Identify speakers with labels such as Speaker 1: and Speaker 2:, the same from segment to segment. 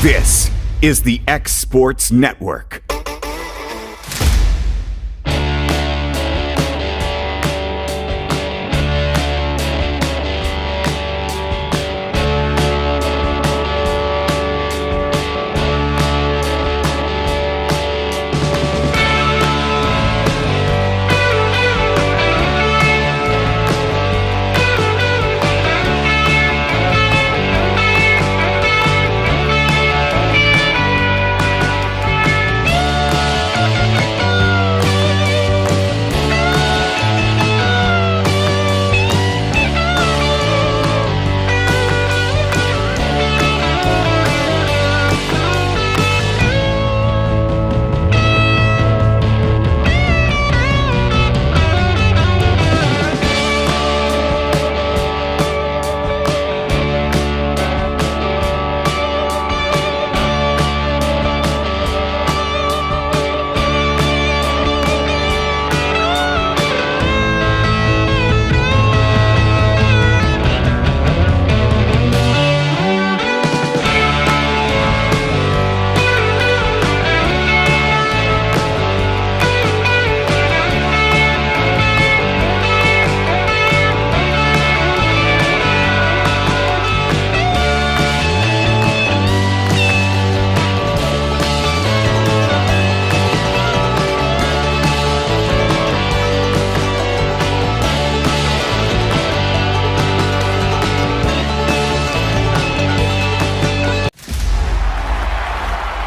Speaker 1: This is the X Sports Network.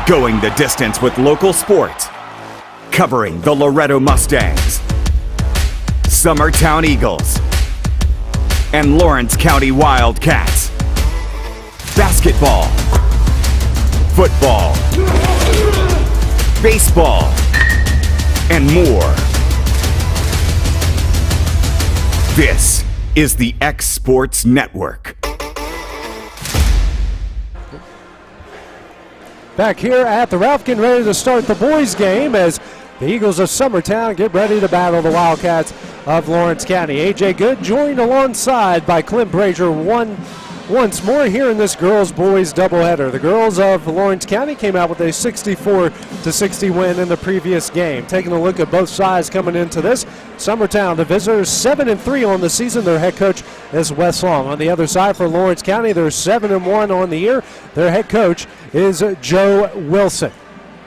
Speaker 1: Going the distance with local sports. Covering the Loretto Mustangs, Summertown Eagles, and Lawrence County Wildcats. Basketball, football, baseball, and more. This is the X Sports Network.
Speaker 2: Back here at the Ralph, getting ready to start the boys' game as the Eagles of Summertown get ready to battle the Wildcats of Lawrence County. A.J. Good joined alongside by Clint Brazier once more here in this girls-boys doubleheader. The girls of Lawrence County came out with a 64-60 win in the previous game. Taking a look at both sides coming into this, Summertown, the visitors, 7-3 on the season. Their head coach is Wes Long. On the other side for Lawrence County, they're 7-1 on the year. Their head coach is Joe Wilson.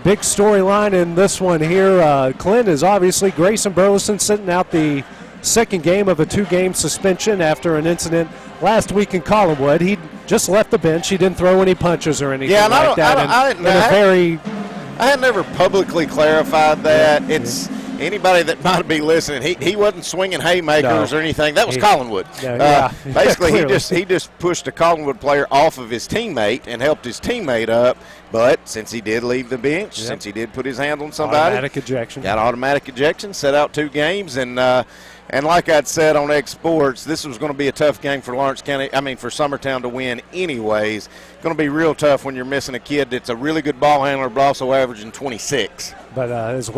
Speaker 2: Big storyline in this one here, Clint, is obviously Grayson Burleson sitting out the second game of a two-game suspension after an incident last week in Collinwood. He just left the bench. He didn't throw any punches or anything like that.
Speaker 3: I had never publicly clarified that. It's anybody that might be listening. He wasn't swinging haymakers or anything. That was Collinwood. Basically, he just pushed a Collinwood player off of his temeate and helped his teammate up. But since he did leave the bench, since he did put his hand on somebody, got automatic ejection, set out 2 games, and like I'd said on X Sports, this was going to be a tough game for Lawrence County. I mean, for Summertown to win anyways. Going to be real tough when you're missing a kid that's a really good ball handler, but also averaging 26.
Speaker 2: But as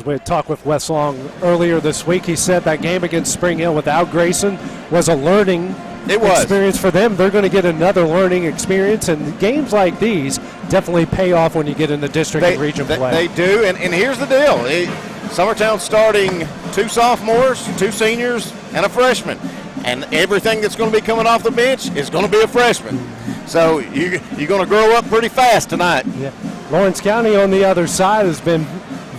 Speaker 2: we talked with Wes Long earlier this week, he said that game against Spring Hill without Grayson was a learning experience for them. They're going to get another learning experience, and games like these definitely pay off when you get in the district and region play.
Speaker 3: They do, and here's the deal. Summertown starting 2 sophomores, 2 seniors, and a freshman. And everything that's going to be coming off the bench is going to be a freshman. So you're going to grow up pretty fast tonight.
Speaker 2: Yeah. Lawrence County on the other side has been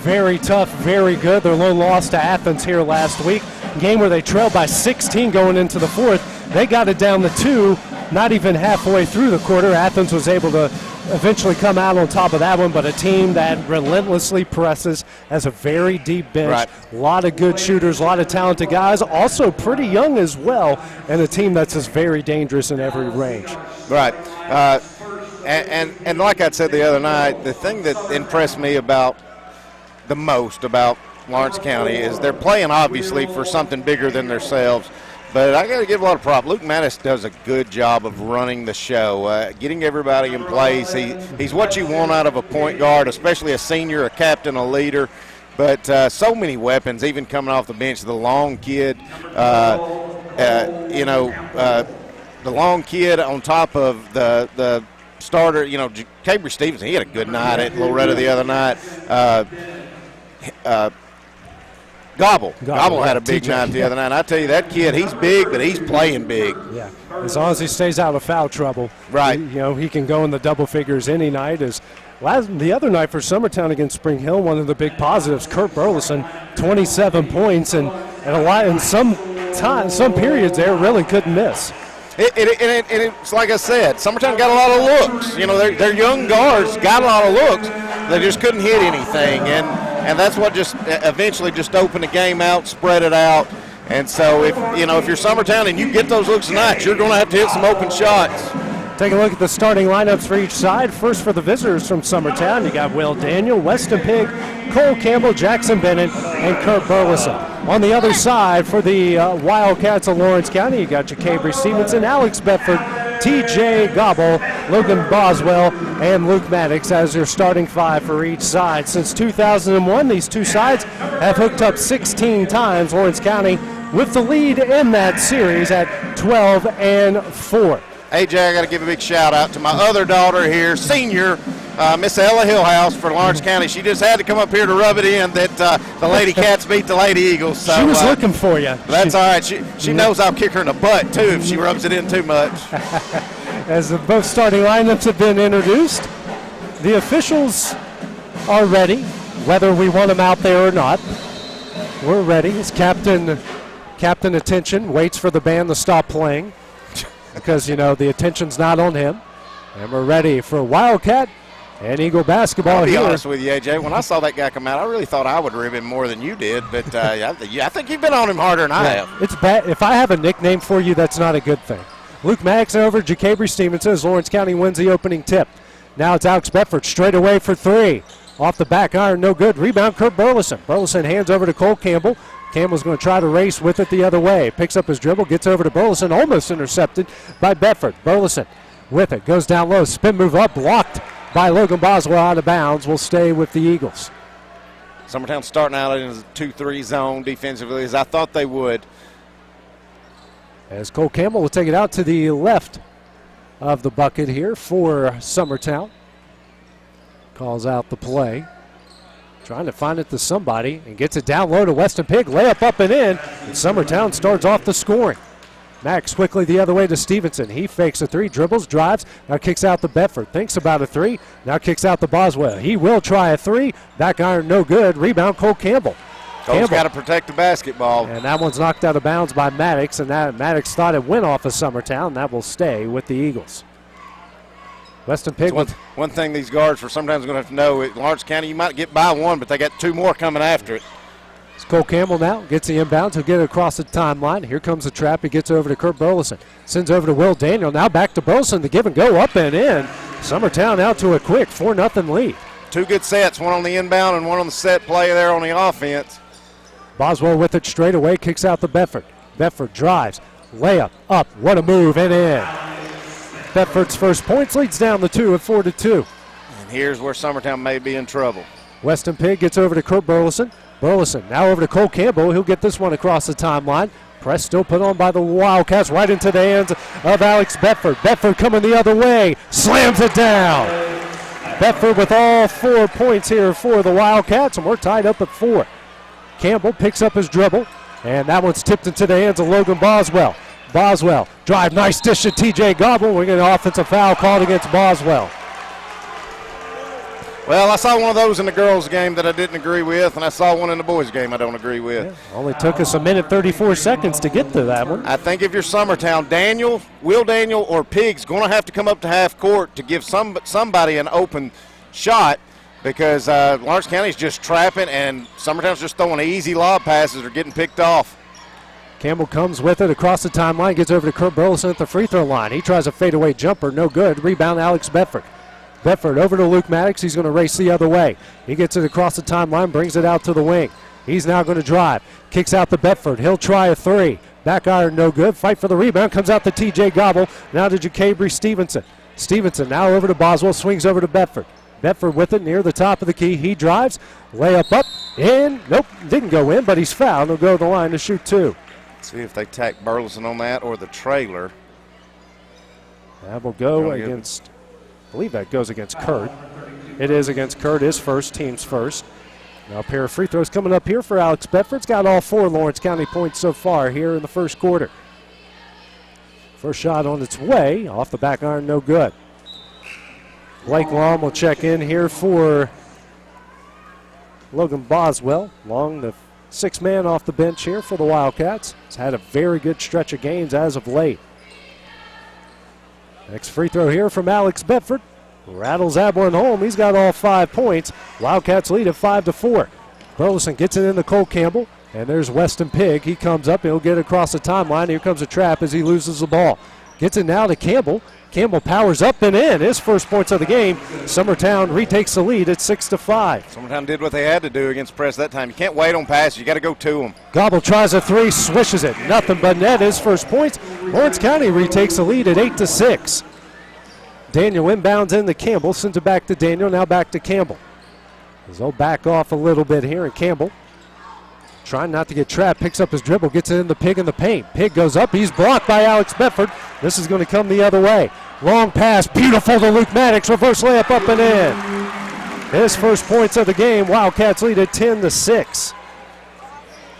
Speaker 2: very tough, very good. Their lone loss to Athens here last week, a game where they trailed by 16 going into the 4th. They got it down to 2, not even halfway through the quarter. Athens was able to eventually come out on top of that one, but a team that relentlessly presses, has a very deep bench, a lot of good shooters, a lot of talented guys, also pretty young as well, and a team that's just very dangerous in every range.
Speaker 3: Right. And like I said the other night, the thing that impressed me the most about Lawrence County is they're playing obviously for something bigger than themselves. But I got to give a lot of props. Luke Mattis does a good job of running the show, getting everybody in place. He's what you want out of a point guard, especially a senior, a captain, a leader. But so many weapons, even coming off the bench. The long kid, the long kid on top of the starter, Cabry Stevenson, he had a good night at Loretto the other night. Gobble had a big night the other night. And I tell you, that kid, he's big, but he's playing big.
Speaker 2: Yeah, as long as he stays out of foul trouble.
Speaker 3: Right.
Speaker 2: He can go in the double figures any night. The other night for Summertown against Spring Hill, one of the big positives, Kurt Burleson, 27 points, and in some periods there really couldn't miss.
Speaker 3: It's like I said, Summertown got a lot of looks. Their young guards got a lot of looks. They just couldn't hit anything, and that's what just eventually just opened the game out, spread it out. And so if you're Summertown and you get those looks tonight, you're going to have to hit some open shots.
Speaker 2: Take a look at the starting lineups for each side. First for the visitors from Summertown, you got Will Daniel, Weston Pigg, Cole Campbell, Jackson Bennett, and Kurt Burleson. On the other side for the Wildcats of Lawrence County, you got Jacabry Stevenson, Alex Bedford, T.J. Gobble, Logan Boswell, and Luke Maddox as their starting five for each side. Since 2001, these two sides have hooked up 16 times. Lawrence County with the lead in that series at 12-4.
Speaker 3: AJ, I got to give a big shout out to my other daughter here, senior, Miss Ella Hillhouse for Lawrence County. She just had to come up here to rub it in that the Lady Cats beat the Lady Eagles. So,
Speaker 2: she was looking for you.
Speaker 3: That's all right. She knows I'll kick her in the butt, too, if she rubs it in too much.
Speaker 2: As both starting lineups have been introduced, the officials are ready, whether we want them out there or not. We're ready. As Captain Attention waits for the band to stop playing, because, the attention's not on him. And we're ready for Wildcat and Eagle basketball here.
Speaker 3: I'll be honest with you, AJ. When I saw that guy come out, I really thought I would rib him more than you did. But I think you've been on him harder than I have.
Speaker 2: It's bad. If I have a nickname for you, that's not a good thing. Luke Maddox over Jacabry Stevenson as Lawrence County wins the opening tip. Now it's Alex Bedford straight away for three. Off the back iron, no good. Rebound, Kurt Burleson. Burleson hands over to Cole Campbell. Campbell's going to try to race with it the other way. Picks up his dribble, gets over to Burleson, almost intercepted by Bedford. Burleson with it, goes down low, spin move up, blocked by Logan Boswell out of bounds. Will stay with the Eagles.
Speaker 3: Summertown starting out in a 2-3 zone defensively, as I thought they would.
Speaker 2: As Cole Campbell will take it out to the left of the bucket here for Summertown. Calls out the play. Trying to find it to somebody and gets it down low to Weston Pigg. Layup up and in. And Summertown starts off the scoring. Max quickly the other way to Stevenson. He fakes a three, dribbles, drives. Now kicks out to Bedford. Thinks about a three. Now kicks out to Boswell. He will try a three. Back iron no good. Rebound Cole Campbell.
Speaker 3: Cole's got to protect the basketball.
Speaker 2: And that one's knocked out of bounds by Maddox. And that Maddox thought it went off of Summertown. That will stay with the Eagles. Weston Pigg.
Speaker 3: One thing these guards for sometimes going to have to know, at Lawrence County, you might get by one, but they got two more coming after it.
Speaker 2: It's Cole Campbell now. Gets the inbound. He'll get it across the timeline. Here comes the trap. He gets over to Kurt Burleson. Sends over to Will Daniel. Now back to Burleson. The give and go up and in. Summertown out to a quick 4-0 lead.
Speaker 3: Two good sets, one on the inbound and one on the set play there on the offense.
Speaker 2: Boswell with it straight away. Kicks out to Bedford. Bedford drives. Layup up. What a move and in. Bedford's first points leads down the 2 at 4-2.
Speaker 3: And here's where Summertown may be in trouble.
Speaker 2: Weston Pigg gets over to Kurt Burleson. Burleson now over to Cole Campbell. He'll get this one across the timeline. Press still put on by the Wildcats right into the hands of Alex Bedford. Bedford coming the other way. Slams it down. Bedford with all 4 points here for the Wildcats, and we're tied up at 4. Campbell picks up his dribble, and that one's tipped into the hands of Logan Boswell. Boswell, drive, nice dish to T.J. Gobble. We're getting an offensive foul called against Boswell.
Speaker 3: Well, I saw one of those in the girls' game that I didn't agree with, and I saw one in the boys' game I don't agree with.
Speaker 2: Yeah, only took us a minute 34 seconds to get to that one.
Speaker 3: I think if you're Summertown, Will Daniel or Pigg's going to have to come up to half court to give somebody an open shot, because Lawrence County's just trapping and Summertown's just throwing easy lob passes or getting picked off.
Speaker 2: Campbell comes with it across the timeline, gets over to Kurt Burleson at the free throw line. He tries a fadeaway jumper, no good. Rebound Alex Bedford. Bedford over to Luke Maddox. He's going to race the other way. He gets it across the timeline, brings it out to the wing. He's now going to drive. Kicks out to Bedford. He'll try a three. Back iron, no good. Fight for the rebound. Comes out to T.J. Gobble. Now to Jacabry Stevenson. Stevenson now over to Boswell. Swings over to Bedford. Bedford with it near the top of the key. He drives. Layup up. In. Nope. Didn't go in, but he's fouled. He'll go to the line to shoot two.
Speaker 3: See if they tack Burleson on that or the trailer.
Speaker 2: That will go against believe that goes against Kurt. It is against Kurt, his first, team's first. Now a pair of free throws coming up here for Alex Bedford's got all 4 Lawrence County points so far here in the first quarter. First shot on its way, off the back iron, no good. Blake Long will check in here for Logan Boswell. Long, the 6th man off the bench here for the Wildcats. He's had a very good stretch of games as of late. Next free throw here from Alex Bedford. Rattles that one home. He's got all 5 points. Wildcats lead at 5-4. Burleson gets it into Cole Campbell. And there's Weston Pigg. He comes up. He'll get across the timeline. Here comes a trap as he loses the ball. Gets it now to Campbell. Campbell powers up and in. His first points of the game. Summertown retakes the lead at 6-5.
Speaker 3: Summertown did what they had to do against press that time. You can't wait on passes. You got to go to them.
Speaker 2: Gobble tries a 3, swishes it. Nothing but net. His first points. Lawrence County retakes the lead at 8-6. Daniel inbounds into Campbell, sends it back to Daniel, now back to Campbell. They'll back off a little bit here, and Campbell, trying not to get trapped, picks up his dribble, gets it in the Pig in the paint. Pig goes up, he's blocked by Alex Bedford. This is going to come the other way. Long pass, beautiful to Luke Maddox, reverse layup up and in. His first points of the game, Wildcats lead at 10-6.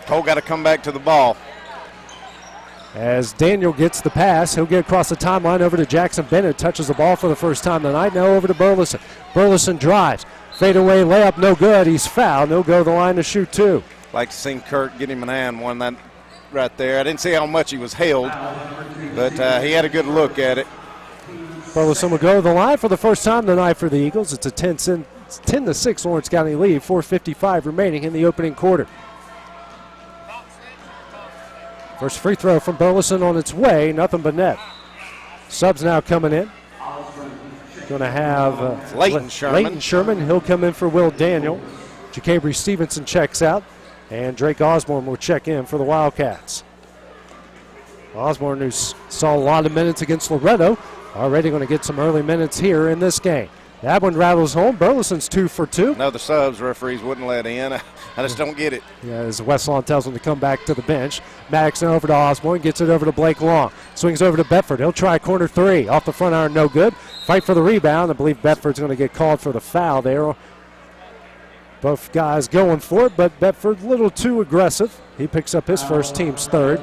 Speaker 3: Cole got to come back to the ball.
Speaker 2: As Daniel gets the pass, he'll get across the timeline over to Jackson Bennett. Touches the ball for the first time tonight. Now over to Burleson. Burleson drives. Fadeaway layup, no good. He's fouled. He'll go to the line to shoot 2.
Speaker 3: Like to see Kurt get him an and one that right there. I didn't see how much he was held, but he had a good look at it.
Speaker 2: Burleson will go to the line for the first time tonight for the Eagles. It's a 10-6 Lawrence County lead. 4:55 remaining in the opening quarter. First free throw from Burleson on its way, nothing but net. Subs now coming in. Going to have
Speaker 3: Leighton Sherman.
Speaker 2: Leighton Sherman. He'll come in for Will Daniel. Jacabry Stevenson checks out, and Drake Osborne will check in for the Wildcats. Osborne, who saw a lot of minutes against Loretto, already going to get some early minutes here in this game. That one rattles home. Burleson's 2 for 2.
Speaker 3: No, the subs referees wouldn't let in. I just don't get it.
Speaker 2: Yeah, as Westlawn tells him to come back to the bench. Maddox now over to Osborne, gets it over to Blake Long. Swings over to Bedford. He'll try corner 3. Off the front iron, no good. Fight for the rebound. I believe Bedford's going to get called for the foul there. Both guys going for it, but Bedford a little too aggressive. He picks up his first, team's 3rd.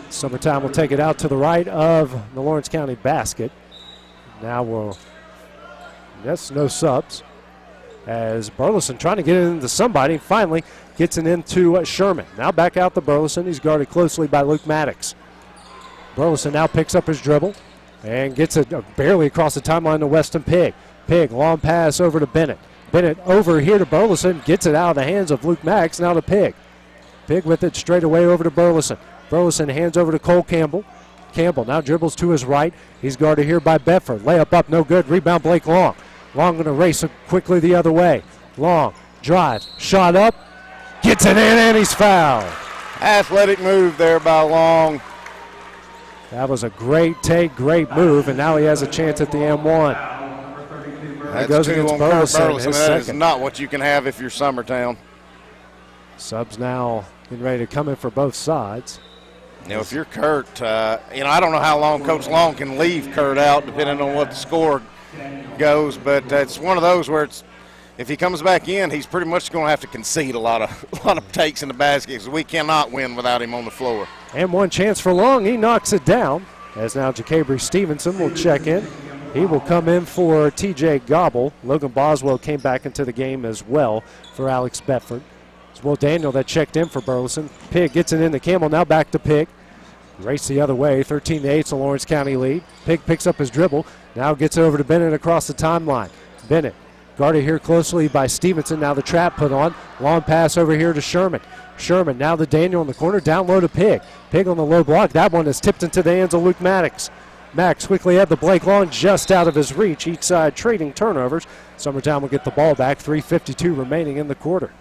Speaker 2: Summertown will take it out to the right of the Lawrence County basket. Now yes, no subs. As Burleson trying to get it into somebody, finally gets it into Sherman. Now back out to Burleson. He's guarded closely by Luke Maddox. Burleson now picks up his dribble and gets it barely across the timeline to Weston Pigg. Pigg, long pass over to Bennett. Bennett over here to Burleson, gets it out of the hands of Luke Maddox, now to Pigg. Pigg with it straight away over to Burleson. Burleson hands over to Cole Campbell. Campbell now dribbles to his right. He's guarded here by Bedford. Layup up, no good. Rebound, Blake Long. Long going to race quickly the other way. Long drives, shot up, gets it in, and he's fouled.
Speaker 3: Athletic move there by Long.
Speaker 2: That was a great take, great move, and now he has a chance at the M1. That goes against Burleson.
Speaker 3: That is not what you can have if you're Summertown.
Speaker 2: Subs now getting ready to come in for both sides.
Speaker 3: You know, if you're Kurt, I don't know how long Coach Long can leave Kurt out, depending on what the score goes, but it's one of those where if he comes back in, he's pretty much going to have to concede a lot of takes in the basket, because we cannot win without him on the floor.
Speaker 2: And one chance for Long. He knocks it down. As now Jacabry Stevenson will check in. He will come in for T.J. Gobble. Logan Boswell came back into the game as well for Alex Bedford. It's Will Daniel that checked in for Burleson. Pigg gets it into Campbell. Now back to Pigg. Race the other way. 13-8, the Lawrence County lead. Pigg picks up his dribble. Now gets it over to Bennett across the timeline. Bennett guarded here closely by Stevenson. Now the trap put on. Long pass over here to Sherman. Sherman now to Daniel in the corner. Down low to Pigg. Pigg on the low block. That one is tipped into the hands of Luke Maddox. Max quickly had the Blake Long just out of his reach. Each side trading turnovers. Summertown will get the ball back. 3:52 remaining in the quarter.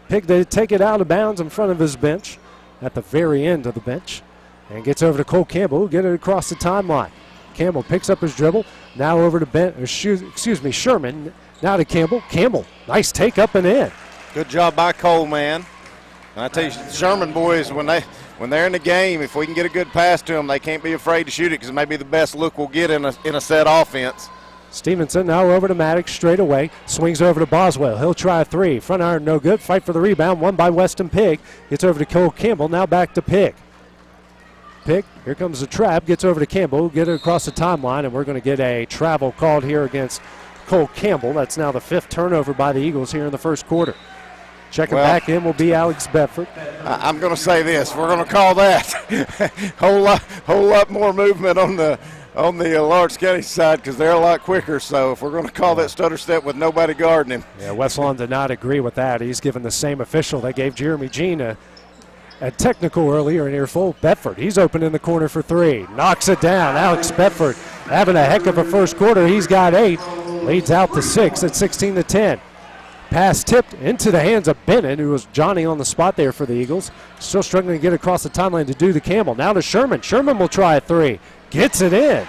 Speaker 2: Pigg to take it out of bounds in front of his bench at the very end of the bench. And gets over to Cole Campbell, who get it across the timeline. Campbell picks up his dribble. Now over to Sherman. Now to Campbell. Campbell, nice take up and in.
Speaker 3: Good job by Cole, man. And I tell you, Sherman boys, when when they're in the game, if we can get a good pass to them, they can't be afraid to shoot it because it may be the best look we'll get in a set offense.
Speaker 2: Stevenson now over to Maddox straight away. Swings over to Boswell. He'll try a three. Front iron no good. Fight for the rebound. Won by Weston Pigg. Gets over to Cole Campbell. Now back to Pigg. Pigg, here comes the trap. Gets over to Campbell. Get it across the timeline, and we're going to get a travel called here against Cole Campbell. That's now the 5th turnover by the Eagles here in the first quarter. Checking back in will be Alex Bedford.
Speaker 3: I'm going to say this. We're going to call that whole lot more movement on the Lawrence County side because they're a lot quicker. So if we're going to call that stutter step with nobody guarding him.
Speaker 2: Yeah, West Lawn did not agree with that. He's given the same official that gave Jeremy Jean a technical earlier in earful. Bedford, he's open in the corner for 3. Knocks it down. Alex Bedford having a heck of a first quarter. He's got 8. Leads out to 6 at 16-10. Pass tipped into the hands of Bennett, who was Johnny on the spot there for the Eagles. Still struggling to get across the timeline to do the Campbell. Now to Sherman. Sherman will try a 3. Gets it in.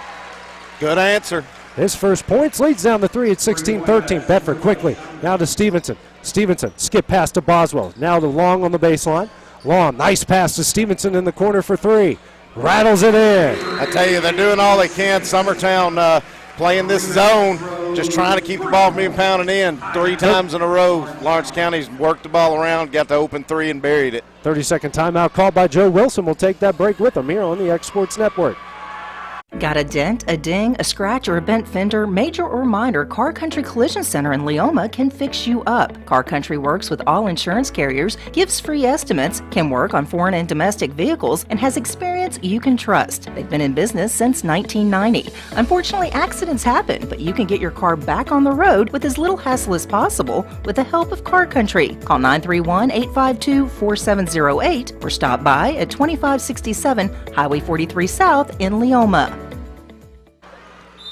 Speaker 3: Good answer.
Speaker 2: His first points, leads down the 3 at 16-13. Bedford quickly. Now to Stevenson. Stevenson skip pass to Boswell. Now to Long on the baseline. Long, nice pass to Stevenson in the corner for 3. Rattles it in.
Speaker 3: I tell you, they're doing all they can. Summertown playing this zone, just trying to keep the ball from being pounded in 3 times in a row. Lawrence County's worked the ball around, got the open 3 and buried it.
Speaker 2: 30-second timeout called by Joe Wilson. We'll take that break with him here on the X Sports Network.
Speaker 4: Got a dent, a ding, a scratch, or a bent fender? Major or minor, Car Country Collision Center in Leoma can fix you up. Car Country works with all insurance carriers, gives free estimates, can work on foreign and domestic vehicles, and has experience you can trust. They've been in business since 1990. Unfortunately, accidents happen, but you can get your car back on the road with as little hassle as possible with the help of Car Country. Call 931-852-4708 or stop by at 2567 Highway 43 South in Leoma.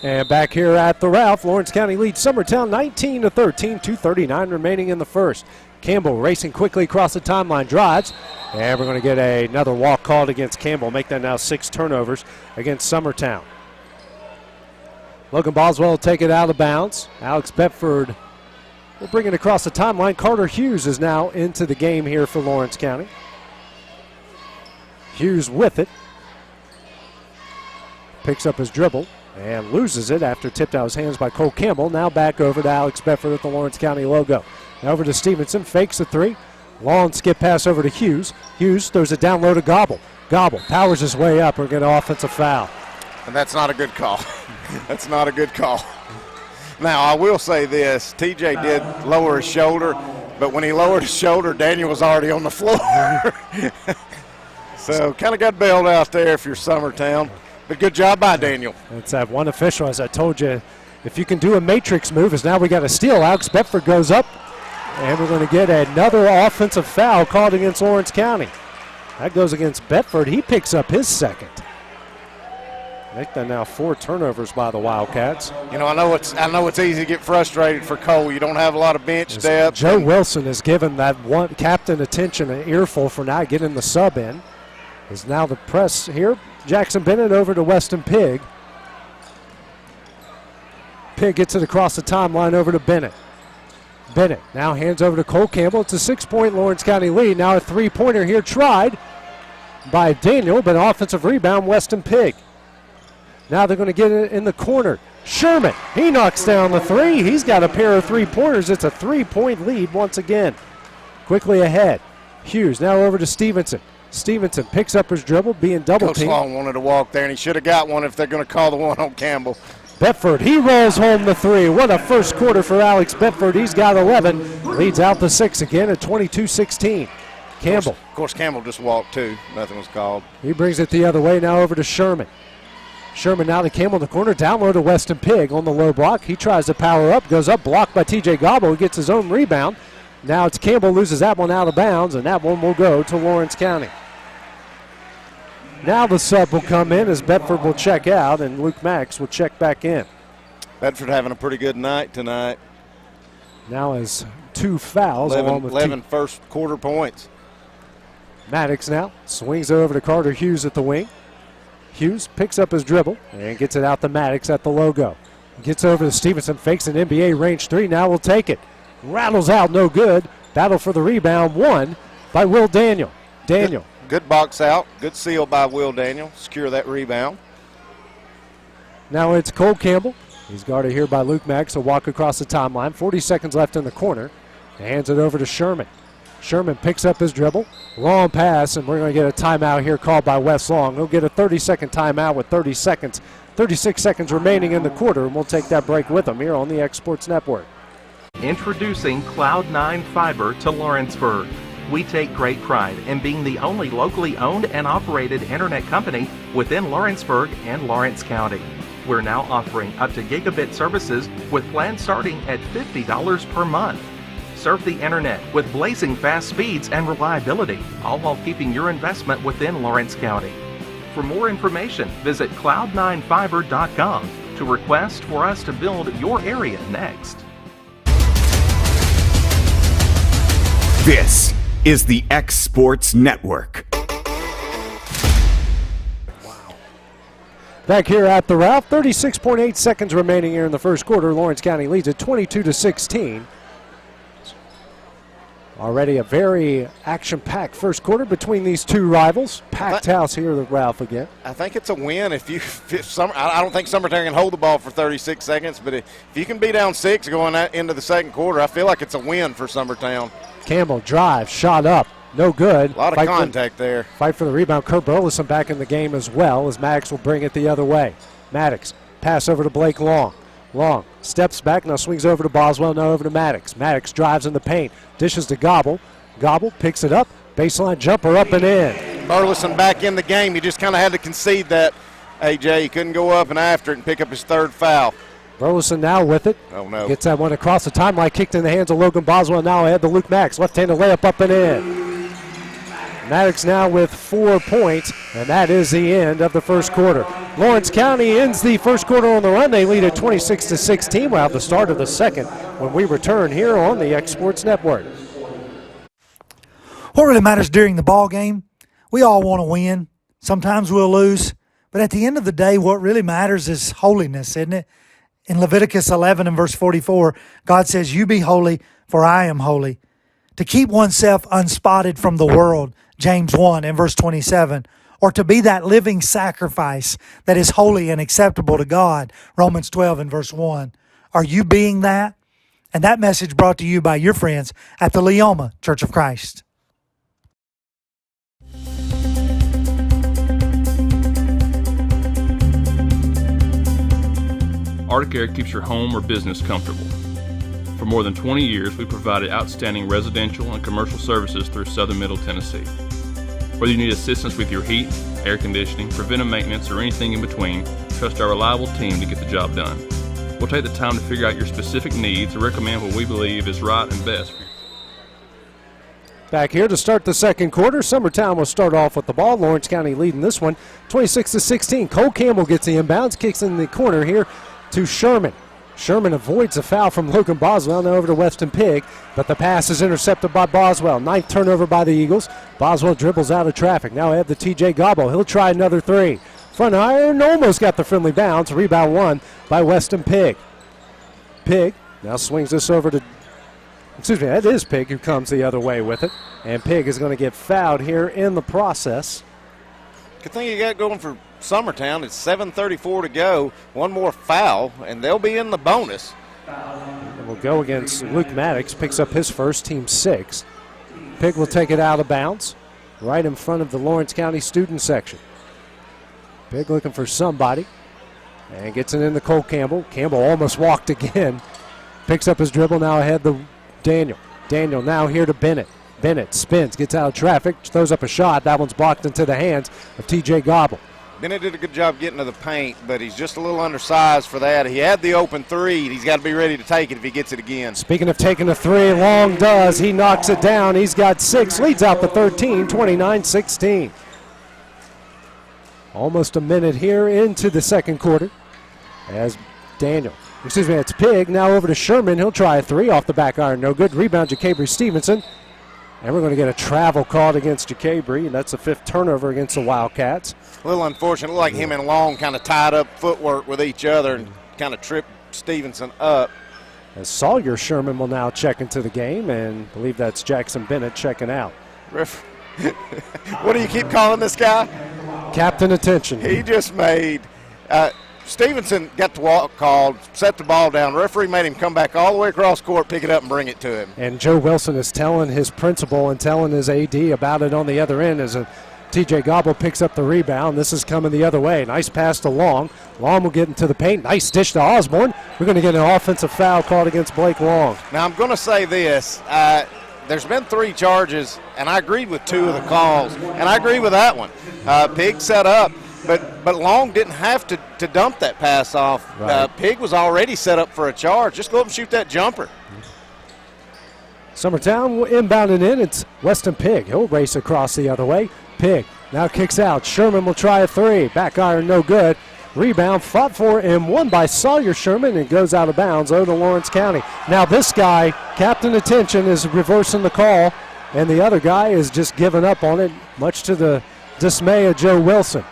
Speaker 2: And back here at the Ralph, Lawrence County leads Summertown 19-13, 2:39 remaining in the first. Campbell racing quickly across the timeline, drives, and we're going to get another walk called against Campbell, make that now 6 turnovers against Summertown. Logan Boswell will take it out of bounds. Alex Bedford will bring it across the timeline. Carter Hughes is now into the game here for Lawrence County. Hughes with it. Picks up his dribble and loses it after tipped out of his hands by Cole Campbell. Now back over to Alex Bedford at the Lawrence County logo. Now over to Stevenson, fakes the 3. Long skip pass over to Hughes. Hughes throws it down low to Gobble. Gobble powers his way up. We're getting an offensive foul.
Speaker 3: And that's not a good call. That's not a good call. Now, I will say this. TJ did lower his shoulder, but when he lowered his shoulder, Daniel was already on the floor. So kind of got bailed out there if you're Summertown. But good job by Daniel.
Speaker 2: It's that one official, as I told you, if you can do a matrix move, is now we got a steal. Alex Bedford goes up, and we're going to get another offensive foul called against Lawrence County. That goes against Bedford. He picks up his second. Make that now 4 turnovers by the Wildcats.
Speaker 3: You know, I know it's easy to get frustrated for Cole. You don't have a lot of bench depth.
Speaker 2: Joe Wilson has given that one captain attention an earful for not getting the sub in. Is now the press here. Jackson Bennett over to Weston Pigg. Pigg gets it across the timeline over to Bennett. Bennett now hands over to Cole Campbell. It's a 6-point Lawrence County lead. Now a 3-pointer here tried by Daniel, but an offensive rebound, Weston Pigg. Now they're going to get it in the corner. Sherman, he knocks down the 3. He's got a pair of 3-pointers. It's a 3-point lead once again. Quickly ahead. Hughes now over to Stevenson. Stevenson picks up his dribble, being double teamed.
Speaker 3: Coach Long wanted to walk there, and he should have got one if they're going to call the one on Campbell.
Speaker 2: Bedford, he rolls home the 3. What a first quarter for Alex Bedford. He's got 11. Leads out to 6 again at 22-16. Campbell.
Speaker 3: Of course, Campbell just walked too. Nothing was called.
Speaker 2: He brings it the other way now over to Sherman. Sherman now to Campbell in the corner. Down low to Weston Pigg on the low block. He tries to power up. Goes up, blocked by TJ Gobble, who gets his own rebound. Now it's Campbell, loses that one out of bounds, and that one will go to Lawrence County. Now the sub will come in as Bedford will check out, and Luke Max will check back in.
Speaker 3: Bedford having a pretty good night tonight.
Speaker 2: Now has 2 fouls.
Speaker 3: 11 first quarter points.
Speaker 2: Maddox now swings it over to Carter Hughes at the wing. Hughes picks up his dribble and gets it out to Maddox at the logo. Gets over to Stevenson, fakes an NBA range 3, now will take it. Rattles out, no good. Battle for the rebound, won by Will Daniel. Daniel
Speaker 3: Good box out. Good seal by Will Daniel. Secure that rebound.
Speaker 2: Now it's Cole Campbell. He's guarded here by Luke Max. He'll walk across the timeline. 40 seconds left in the corner. And hands it over to Sherman. Sherman picks up his dribble. Long pass, and we're going to get a timeout here called by Wes Long. He'll get a 30-second timeout with 36 seconds remaining in the quarter, and we'll take that break with him here on the X Sports Network.
Speaker 5: Introducing Cloud9 Fiber to Lawrenceburg. We take great pride in being the only locally owned and operated internet company within Lawrenceburg and Lawrence County. We're now offering up to gigabit services with plans starting at $50 per month. Surf the internet with blazing fast speeds and reliability, all while keeping your investment within Lawrence County. For more information, visit cloud9fiber.com to request for us to build your area next.
Speaker 1: This is the X Sports Network.
Speaker 2: Back here at the Ralph, 36.8 seconds remaining here in the first quarter. Lawrence County leads at 22-16. Already a very action-packed first quarter between these two rivals. Packed house here at the Ralph again.
Speaker 3: I think it's a win I don't think Summertown can hold the ball for 36 seconds, but if you can be down 6 going into the second quarter, I feel like it's a win for Summertown.
Speaker 2: Campbell drive, shot up, no good.
Speaker 3: A lot of contact there.
Speaker 2: Fight for the rebound. Kurt Burleson back in the game as well, as Maddox will bring it the other way. Maddox, pass over to Blake Long. Long steps back, now swings over to Boswell, now over to Maddox. Maddox drives in the paint, dishes to Gobble. Gobble picks it up, baseline jumper up and in.
Speaker 3: Burleson back in the game. He just kind of had to concede that, AJ. He couldn't go up and after it and pick up his third foul.
Speaker 2: Burleson now with it.
Speaker 3: Oh, no.
Speaker 2: Gets that one across the timeline, kicked in the hands of Logan Boswell. Now ahead to Luke Max. Left-handed layup up and in. Maddox now with 4 points, and that is the end of the first quarter. Lawrence County ends the first quarter on the run. They lead at 26-16. We'll have the start of the second when we return here on the X Sports Network.
Speaker 6: What really matters during the ball game, we all want to win. Sometimes we'll lose. But at the end of the day, what really matters is holiness, isn't it? In Leviticus 11 and verse 44, God says, "You be holy, for I am holy." To keep oneself unspotted from the world, James 1 and verse 27, or to be that living sacrifice that is holy and acceptable to God, Romans 12 and verse 1. Are you being that? And that message brought to you by your friends at the Leoma Church of Christ.
Speaker 7: Arctic Air keeps your home or business comfortable. For more than 20 years, we provided outstanding residential and commercial services through southern Middle Tennessee. Whether you need assistance with your heat, air conditioning, preventive maintenance, or anything in between, trust our reliable team to get the job done. We'll take the time to figure out your specific needs and recommend what we believe is right and best for you.
Speaker 2: Back here to start the second quarter, Summertown will start off with the ball. Lawrence County leading this one 26-16. Cole Campbell gets the inbounds, kicks in the corner here to Sherman. Sherman avoids a foul from Logan Boswell, now over to Weston Pigg, but the pass is intercepted by Boswell. 9th turnover by the Eagles. Boswell dribbles out of traffic. Now ahead to TJ Gobble. He'll try another three. Front iron, almost got the friendly bounce. Rebound won by Weston Pigg. Pigg now swings this over to, that is Pigg who comes the other way with it. And Pigg is going to get fouled here in the process.
Speaker 3: Good thing you got going for Summertown. It's 7:34 to go. One more foul, and they'll be in the bonus.
Speaker 2: And we'll go against Luke Maddox. Picks up his first, team 6. Pigg will take it out of bounds right in front of the Lawrence County student section. Pigg looking for somebody and gets it into Cole Campbell. Campbell almost walked again. Picks up his dribble, now ahead to Daniel. Daniel now here to Bennett. Bennett spins, gets out of traffic, throws up a shot. That one's blocked into the hands of TJ Gobble.
Speaker 3: Bennett did a good job getting to the paint, but he's just a little undersized for that. He had the open three. He's got to be ready to take it if he gets it again.
Speaker 2: Speaking of taking a three, Long does. He knocks it down. He's got 6, leads out the 13, 29-16. Almost a minute here into the second quarter as it's Pigg now over to Sherman. He'll try a three off the back iron. No good. Rebound, Jacabry Stevenson. And we're going to get a travel called against Jacabry, and that's the 5th turnover against the Wildcats.
Speaker 3: A little unfortunate. Like him and Long kind of tied up footwork with each other and kind of tripped Stevenson up.
Speaker 2: As Sawyer Sherman will now check into the game, and I believe that's Jackson Bennett checking out.
Speaker 3: What do you keep calling this guy?
Speaker 2: Captain Attention.
Speaker 3: He just made Stevenson got the walk called, set the ball down. Referee made him come back all the way across court, pick it up, and bring it to him.
Speaker 2: And Joe Wilson is telling his principal and telling his AD about it on the other end as TJ Gobble picks up the rebound. This is coming the other way. Nice pass to Long. Long will get into the paint. Nice dish to Osborne. We're going to get an offensive foul called against Blake Long.
Speaker 3: Now, I'm going to say this. There's been 3 charges, and I agreed with 2 of the calls, and I agree with that one. Pig set up, but Long didn't have to dump that pass off.
Speaker 2: Right.
Speaker 3: Pig was already set up for a charge. Just go up and shoot that jumper.
Speaker 2: Summertown inbounding in. It's Weston Pig. He'll race across the other way. Pig now kicks out. Sherman will try a 3. Back iron, no good. Rebound fought for and won by Sawyer Sherman and goes out of bounds over to Lawrence County. Now this guy, Captain Attention, is reversing the call, and the other guy is just giving up on it, much to the dismay of Joe Wilson.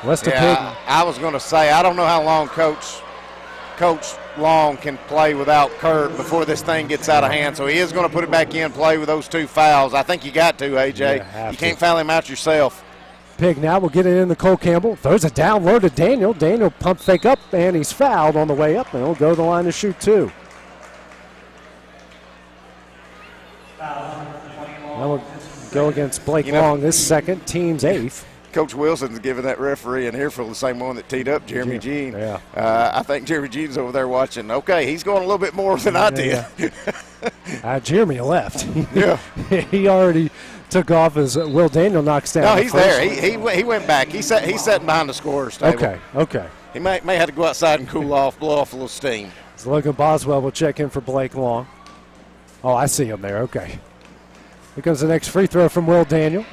Speaker 2: Weston Pig.
Speaker 3: I was going to say, I don't know how long Coach Long can play without Kurt before this thing gets out of hand, so he is going to put it back in play with those 2 fouls. I think you got to, AJ.
Speaker 2: Yeah,
Speaker 3: you can't foul him out yourself.
Speaker 2: Pig now will get it in the Cole Campbell. Throws it down low to Daniel. Daniel pump fake up, and he's fouled on the way up, and he'll go to the line to shoot 2. That will go against Blake Long, this second, team's 8th.
Speaker 3: Coach Wilson's giving that referee an earful, the same one that teed up Jeremy Jean.
Speaker 2: Yeah.
Speaker 3: I think Jeremy Jean's over there watching. Okay, he's going a little bit more than I did.
Speaker 2: Yeah. Jeremy left.
Speaker 3: Yeah.
Speaker 2: He already took off as Will Daniel knocks down.
Speaker 3: No, he's there. He went back. He's sitting behind the scorer's table.
Speaker 2: Okay.
Speaker 3: He may have to go outside and cool off, blow off a little steam.
Speaker 2: So Logan Boswell will check in for Blake Long. Oh, I see him there. Okay. Here comes the next free throw from Will Daniel.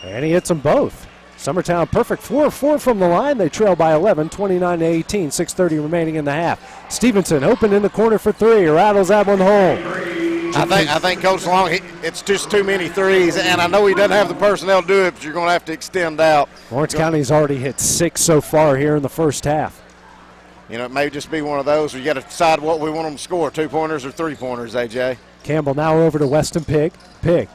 Speaker 2: And he hits them both. Summertown perfect 4-4 from the line. They trail by 11, 29-18, 6:30 remaining in the half. Stevenson open in the corner for 3. Rattles that one home.
Speaker 3: I think Coach Long, it's just too many threes, and I know he doesn't have the personnel to do it, but you're going to have to extend out.
Speaker 2: Lawrence County's already hit 6 so far here in the first half.
Speaker 3: You know, it may just be one of those where you got to decide what we want them to score, 2-pointers or 3-pointers, AJ.
Speaker 2: Campbell now over to Weston Pig. Pig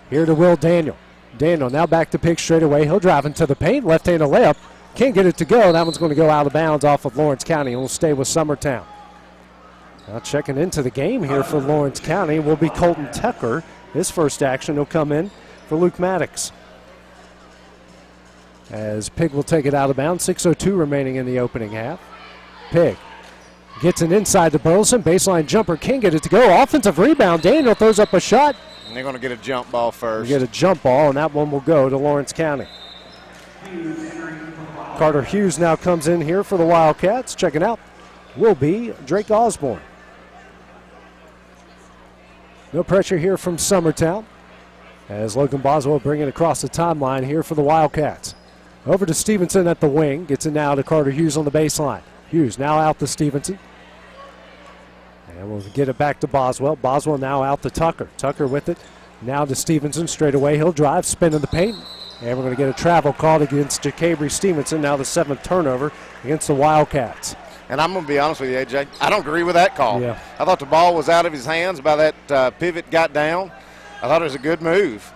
Speaker 2: here to Will Daniel. Daniel now back to Pig straight away. He'll drive into the paint. Left-handed layup. Can't get it to go. That one's going to go out of bounds off of Lawrence County. We'll stay with Summertown. Now checking into the game here for Lawrence County will be Colton Tucker. His first action will come in for Luke Maddox. As Pig will take it out of bounds. 6:02 remaining in the opening half. Pig gets it inside to Burleson. Baseline jumper. Can't get it to go. Offensive rebound. Daniel throws up a shot.
Speaker 3: And they're going to get a jump ball first.
Speaker 2: Get a jump ball, and that one will go to Lawrence County. Carter Hughes now comes in here for the Wildcats. Checking out will be Drake Osborne. No pressure here from Summertown as Logan Boswell bring it across the timeline here for the Wildcats. Over to Stevenson at the wing. Gets it now to Carter Hughes on the baseline. Hughes now out to Stevenson. And we'll get it back to Boswell. Boswell now out to Tucker. Tucker with it. Now to Stevenson straight away. He'll drive, spin in the paint. And we're going to get a travel called against Jacabry Stevenson. Now the 7th turnover against the Wildcats.
Speaker 3: And I'm going to be honest with you, AJ. I don't agree with that call.
Speaker 2: Yeah.
Speaker 3: I thought the ball was out of his hands by that pivot got down. I thought it was a good move.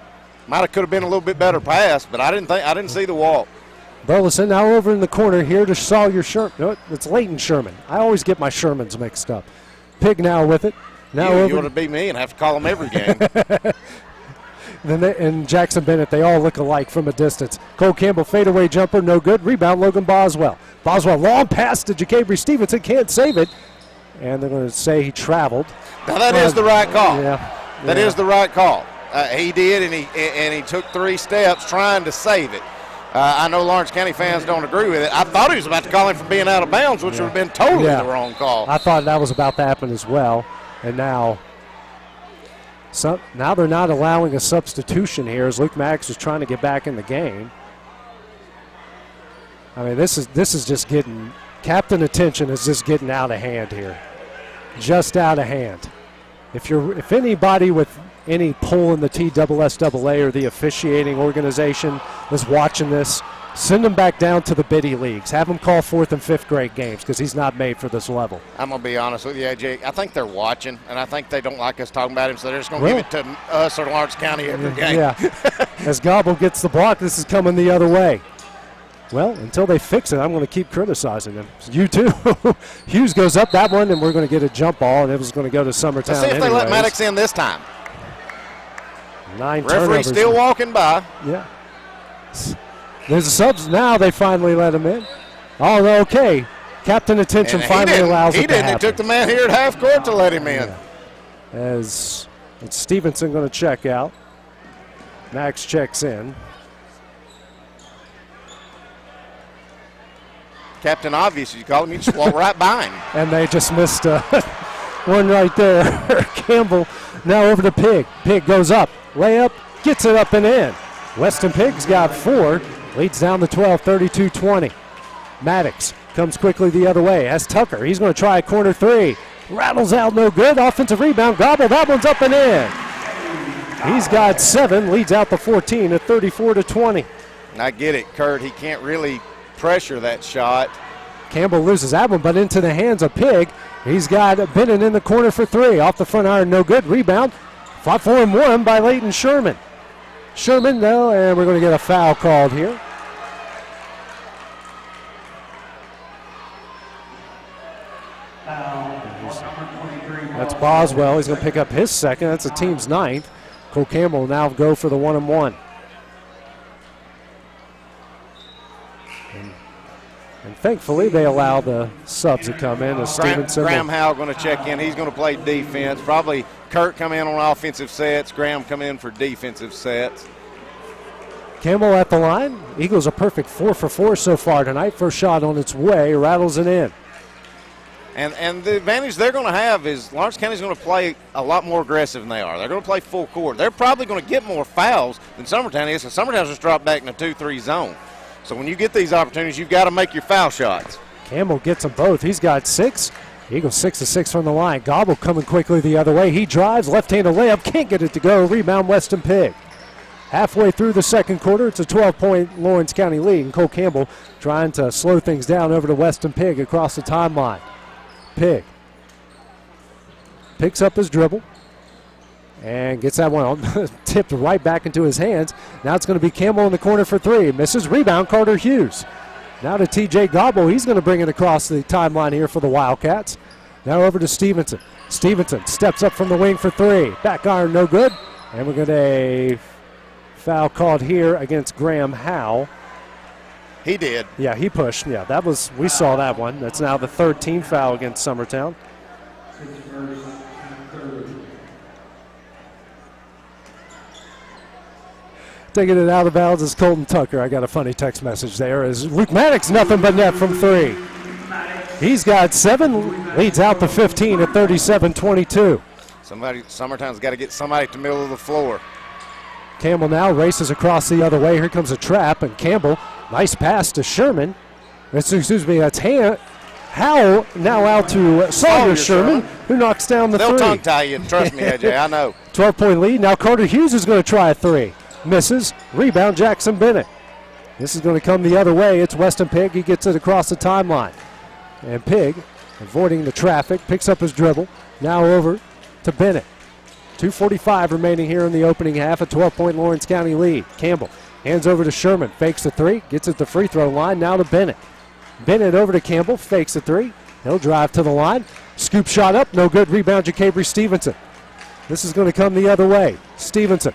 Speaker 3: Could have been a little bit better pass, but I didn't see the walk.
Speaker 2: Burleson now over in the corner here to Sawyer Sherman. No, it's Leighton Sherman. I always get my Shermans mixed up. Pig now with it. Now
Speaker 3: you ought to be me and have to call them every game.
Speaker 2: And Jackson Bennett, they all look alike from a distance. Cole Campbell fadeaway jumper, no good. Rebound, Logan Boswell. Boswell long pass to Jacabry Stevenson, can't save it. And they're going to say he traveled.
Speaker 3: Now that is the right call.
Speaker 2: That
Speaker 3: is the right call. He did, and he took 3 steps trying to save it. I know Lawrence County fans don't agree with it. I thought he was about to call him for being out of bounds, which would have been totally the wrong call.
Speaker 2: I thought that was about to happen as well. And now they're not allowing a substitution here as Luke Maddox is trying to get back in the game. I mean, this is just getting – Captain Attention is just getting out of hand here. Just out of hand. If anybody with any pull in the TSSAA or the officiating organization is watching this, Send him back down to the biddy leagues. Have him call 4th and 5th grade games because he's not made for this level.
Speaker 3: I'm going to be honest with you, AJ. I think they're watching, and I think they don't like us talking about him, so they're just going to give it to us or Lawrence County every game.
Speaker 2: Yeah. As Gobble gets the block, this is coming the other way. Well, until they fix it, I'm going to keep criticizing them. You too. Hughes goes up that one, and we're going to get a jump ball, and it was going to go to Summertown.
Speaker 3: Let's see if they let Maddox in this time.
Speaker 2: 9
Speaker 3: Referee
Speaker 2: turnovers.
Speaker 3: still walking by.
Speaker 2: Yeah. There's the subs. Now they finally let him in. Oh, okay. Captain attention finally allows it to happen.
Speaker 3: He took the man here at half court to let him in.
Speaker 2: Yeah. As it's Stevenson going to check out. Max checks in.
Speaker 3: Captain Obvious, you call him. You just walk right by him.
Speaker 2: And they just missed one right there. Campbell now over to Pig. Pig goes up. Layup. Gets it up and in. Weston Pig's got 4. Leads down to 12, 32-20. Maddox comes quickly the other way. Has Tucker. He's going to try a corner 3. Rattles out, no good. Offensive rebound. Gobble. That one's up and in. He's got 7. Leads out to 14 at 34-20.
Speaker 3: I get it, Kurt. He can't really pressure that shot.
Speaker 2: Campbell loses that one, but into the hands of Pig. He's got Benson in the corner for 3. Off the front iron, no good. Rebound. Fought for and won by Leighton Sherman. Sherman, though, and we're going to get a foul called here. That's Boswell. He's going to pick up his second. That's the team's 9th. Cole Campbell will now go for the 1-and-1. And thankfully, they allow the subs to come in. As Stevenson.
Speaker 3: Graham Howell going to check in. He's going to play defense. Probably Kurt come in on offensive sets. Graham come in for defensive sets.
Speaker 2: Campbell at the line. Eagles a perfect 4 for 4 so far tonight. First shot on its way. Rattles it in.
Speaker 3: And the advantage they're going to have is Lawrence County's going to play a lot more aggressive than they are. They're going to play full court. They're probably going to get more fouls than Summertown is, because Summertown's just dropped back in a 2-3 zone. So when you get these opportunities, you've got to make your foul shots.
Speaker 2: Campbell gets them both. He's got 6. Eagles 6 of 6 from the line. Gobble coming quickly the other way. He drives, left-handed layup, can't get it to go. Rebound, Weston Pig. Halfway through the second quarter, it's a 12-point Lawrence County lead, and Cole Campbell trying to slow things down over to Weston Pig across the timeline. Pig picks up his dribble and gets that one tipped right back into his hands. Now it's going to be Campbell in the corner for 3. Misses. Rebound, Carter Hughes. Now to T.J. Gobble. He's going to bring it across the timeline here for the Wildcats. Now over to Stevenson. Stevenson steps up from the wing for 3. Back iron, no good. And we're going to a foul called here against Graham Howe.
Speaker 3: He did.
Speaker 2: Yeah, he pushed. Yeah, that was, we saw that one. That's now the 3rd team foul against Summertown. Taking it out of bounds is Colton Tucker. I got a funny text message there. Is Luke Maddox nothing but net from 3. He's got 7, leads out to 15 at 37-22.
Speaker 3: Summertown's got to get somebody at the middle of the floor.
Speaker 2: Campbell now races across the other way. Here comes a trap, and Campbell, nice pass to Sherman. Excuse me, that's Howell now out to Sawyer Sherman, who knocks down the 3.
Speaker 3: They'll tongue tie you, trust me, AJ, I know.
Speaker 2: 12-point lead. Now Carter Hughes is going to try a 3. Misses. Rebound, Jackson Bennett. This is going to come the other way. It's Weston Pig. He gets it across the timeline. And Pig, avoiding the traffic, picks up his dribble. Now over to Bennett. 2:45 remaining here in the opening half. A 12-point Lawrence County lead. Campbell hands over to Sherman. Fakes the 3. Gets it to the free throw line. Now to Bennett. Bennett over to Campbell. Fakes the 3. He'll drive to the line. Scoop shot up. No good. Rebound, Jacabry Stevenson. This is going to come the other way. Stevenson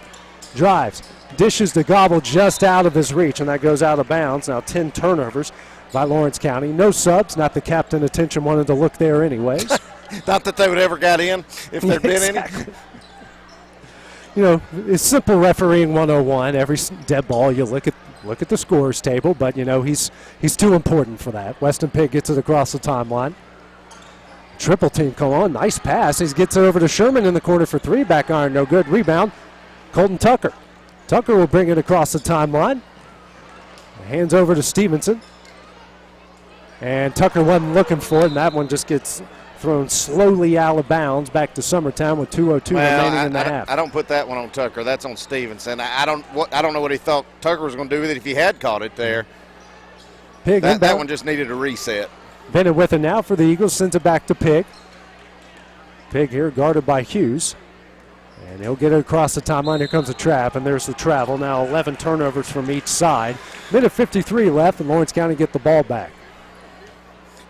Speaker 2: drives. Dishes to Gobble just out of his reach, and that goes out of bounds. Now 10 turnovers by Lawrence County. No subs. Not the captain attention wanted to look there anyways.
Speaker 3: Not that they would ever got in if there'd been any.
Speaker 2: You know, it's simple refereeing 101. Every dead ball you look at the scores table, but you know he's too important for that. Weston Pig gets it across the timeline. Triple team come on. Nice pass. He gets it over to Sherman in the corner for 3. Back iron, no good. Rebound, Colton Tucker. Tucker will bring it across the timeline. Hands over to Stevenson. And Tucker wasn't looking for it, and that one just gets thrown slowly out of bounds back to Summertown with 2:02 remaining in the half.
Speaker 3: I don't put that one on Tucker. That's on Stevenson. I don't know what he thought Tucker was going to do with it if he had caught it there.
Speaker 2: Pig
Speaker 3: that one just needed a reset.
Speaker 2: Bennett with it now for the Eagles, sends it back to Pig. Pig here guarded by Hughes. And he'll get it across the timeline. Here comes a trap, and there's the travel. Now 11 turnovers from each side. Minute 53 left, and Lawrence County get the ball back.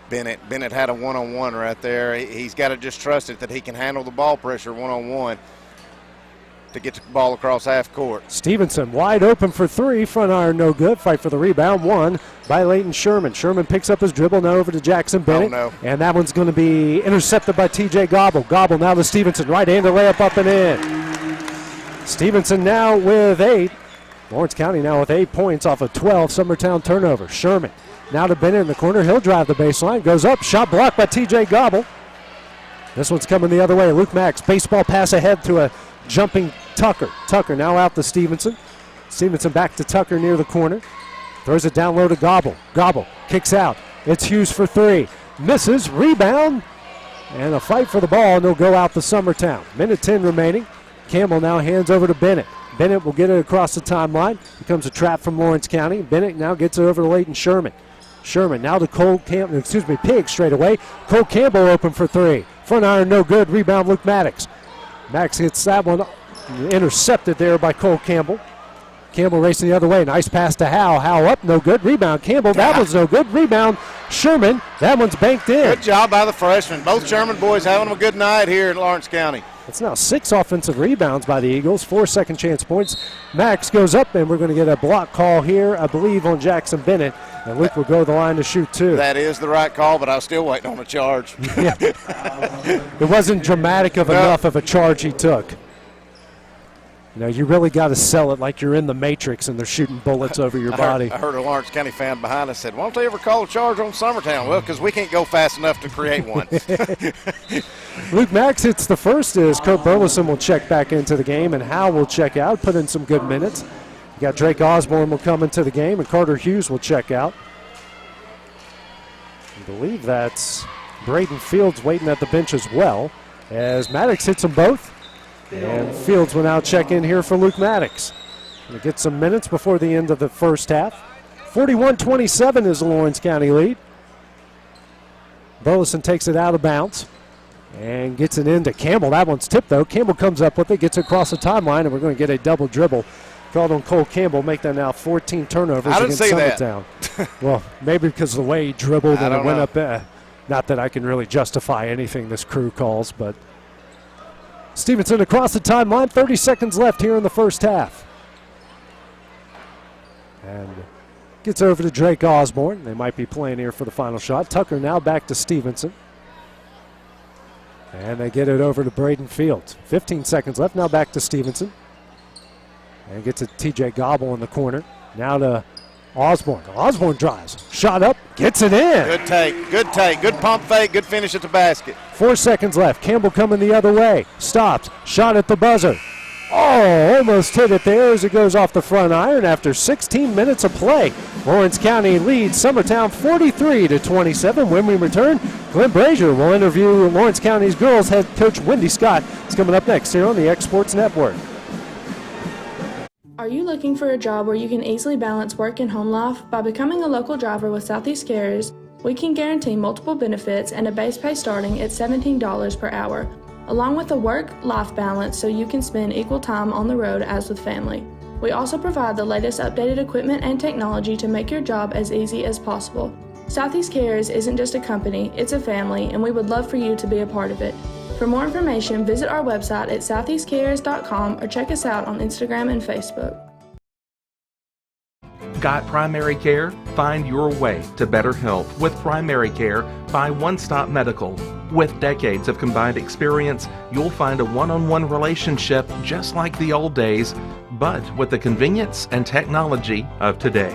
Speaker 3: Bennett had a one-on-one right there. He's got to just trust it that he can handle the ball pressure one-on-one to get the ball across half court.
Speaker 2: Stevenson wide open for three. Front iron no good. Fight for the rebound. Won by Leighton Sherman. Sherman picks up his dribble. Now over to Jackson Bennett.
Speaker 3: Oh, no.
Speaker 2: And that one's going to be intercepted by TJ Gobble. Gobble now to Stevenson. Right-handed layup up and in. Stevenson now with 8. Lawrence County now with 8 points off of 12 Summertown turnover. Sherman now to Bennett in the corner. He'll drive the baseline. Goes up. Shot blocked by TJ Gobble. This one's coming the other way. Luke Max. Baseball pass ahead to a jumping Tucker. Tucker now out to Stevenson. Stevenson back to Tucker near the corner. Throws it down low to Gobble. Gobble kicks out. It's Hughes for 3. Misses. Rebound. And a fight for the ball, and they'll go out to Summertown. Minute 10 remaining. Campbell now hands over to Bennett. Bennett will get it across the timeline. Becomes a trap from Lawrence County. Bennett now gets it over to Leighton Sherman. Sherman now to Pig straight away. Cole Campbell open for 3. Front iron no good. Rebound Luke Maddox. Max hits that one intercepted there by Cole Campbell. Campbell racing the other way. Nice pass to Howe. Howe up, no good. Rebound Campbell. That one's no good. Rebound Sherman. That one's banked in.
Speaker 3: Good job by the freshman. Both Sherman boys having a good night here in Lawrence County.
Speaker 2: It's now 6 offensive rebounds by the Eagles. 4 second chance points. Max goes up, and we're going to get a block call here, I believe, on Jackson Bennett. And Luke will go to the line to shoot 2.
Speaker 3: That is the right call, but I was still waiting on a charge.
Speaker 2: Yeah. It wasn't dramatic enough of a charge he took. You know, you really got to sell it like you're in the Matrix and they're shooting bullets over your body.
Speaker 3: I heard a Lawrence County fan behind us said, why don't they ever call a charge on Summertown? Well, because we can't go fast enough to create one.
Speaker 2: Luke Max hits the first as Kurt Burleson will check back into the game, and Howe will check out, put in some good minutes. You got Drake Osborne will come into the game, and Carter Hughes will check out. I believe that's Braden Fields waiting at the bench as well, as Maddox hits them both. And Fields will now check in here for Luke Maddox. Going to get some minutes before the end of the first half. 41-27 is the Lawrence County lead. Burleson takes it out of bounds and gets it into Campbell. That one's tipped, though. Campbell comes up with it, gets across the timeline, and we're going to get a double dribble called on Cole Campbell. Make that now 14 turnovers against Summertown. Well, maybe because of the way he dribbled and it went up. Not that I can really justify anything this crew calls, but Stevenson across the timeline. 30 seconds left here in the first half. And gets over to Drake Osborne. They might be playing here for the final shot. Tucker now back to Stevenson. And they get it over to Braden Fields. 15 seconds left. Now back to Stevenson. And gets to TJ Gobble in the corner. Now to Osborne. Osborne drives. Shot up. Gets it in.
Speaker 3: Good take. Good take. Good pump fake. Good finish at the basket.
Speaker 2: 4 seconds left. Campbell coming the other way. Stops. Shot at the buzzer. Oh, almost hit it there as it goes off the front iron after 16 minutes of play. Lawrence County leads Summertown 43-27. When we return, Clint Brazier will interview Lawrence County's girls head coach Wendy Scott. It's coming up next here on the X Sports Network.
Speaker 8: Are you looking for a job where you can easily balance work and home life? By becoming a local driver with Southeast Carriers, we can guarantee multiple benefits and a base pay starting at $17 per hour, along with a work-life balance so you can spend equal time on the road as with family. We also provide the latest updated equipment and technology to make your job as easy as possible. Southeast Carriers isn't just a company, it's a family, and we would love for you to be a part of it. For more information, visit our website at southeastcarriers.com or check us out on Instagram and Facebook.
Speaker 5: Got primary care? Find your way to better health with primary care by One Stop Medical. With decades of combined experience, you'll find a one-on-one relationship just like the old days, but with the convenience and technology of today.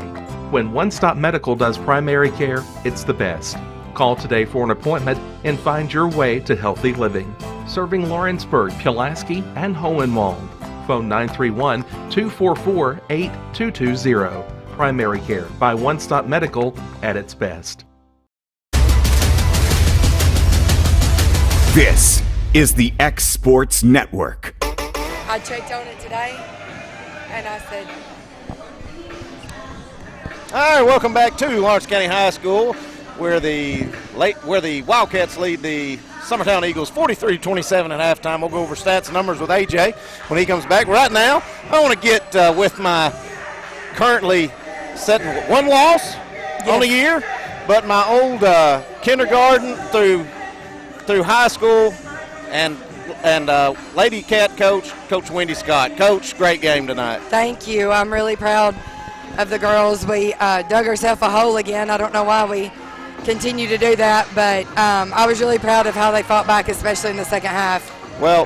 Speaker 5: When One Stop Medical does primary care, it's the best. Call today for an appointment and find your way to healthy living. Serving Lawrenceburg, Pulaski, and Hohenwald. Phone 931-244-8220. Primary care by One Stop Medical at its best.
Speaker 1: This is the X Sports Network.
Speaker 9: I checked on it today, and I said,
Speaker 3: All right, welcome back to Lawrence County High School, where the Wildcats lead the Summertown Eagles 43-27 at halftime. We'll go over stats and numbers with AJ when he comes back. Right now, I want to get with my currently setting one loss on the year, but my old kindergarten through high school and Lady Cat coach, Coach Wendy Scott. Coach, great game tonight.
Speaker 9: Thank you. I'm really proud of the girls. We dug ourselves a hole again. I don't know why we continue to do that, but I was really proud of how they fought back, especially in the second half.
Speaker 3: Well,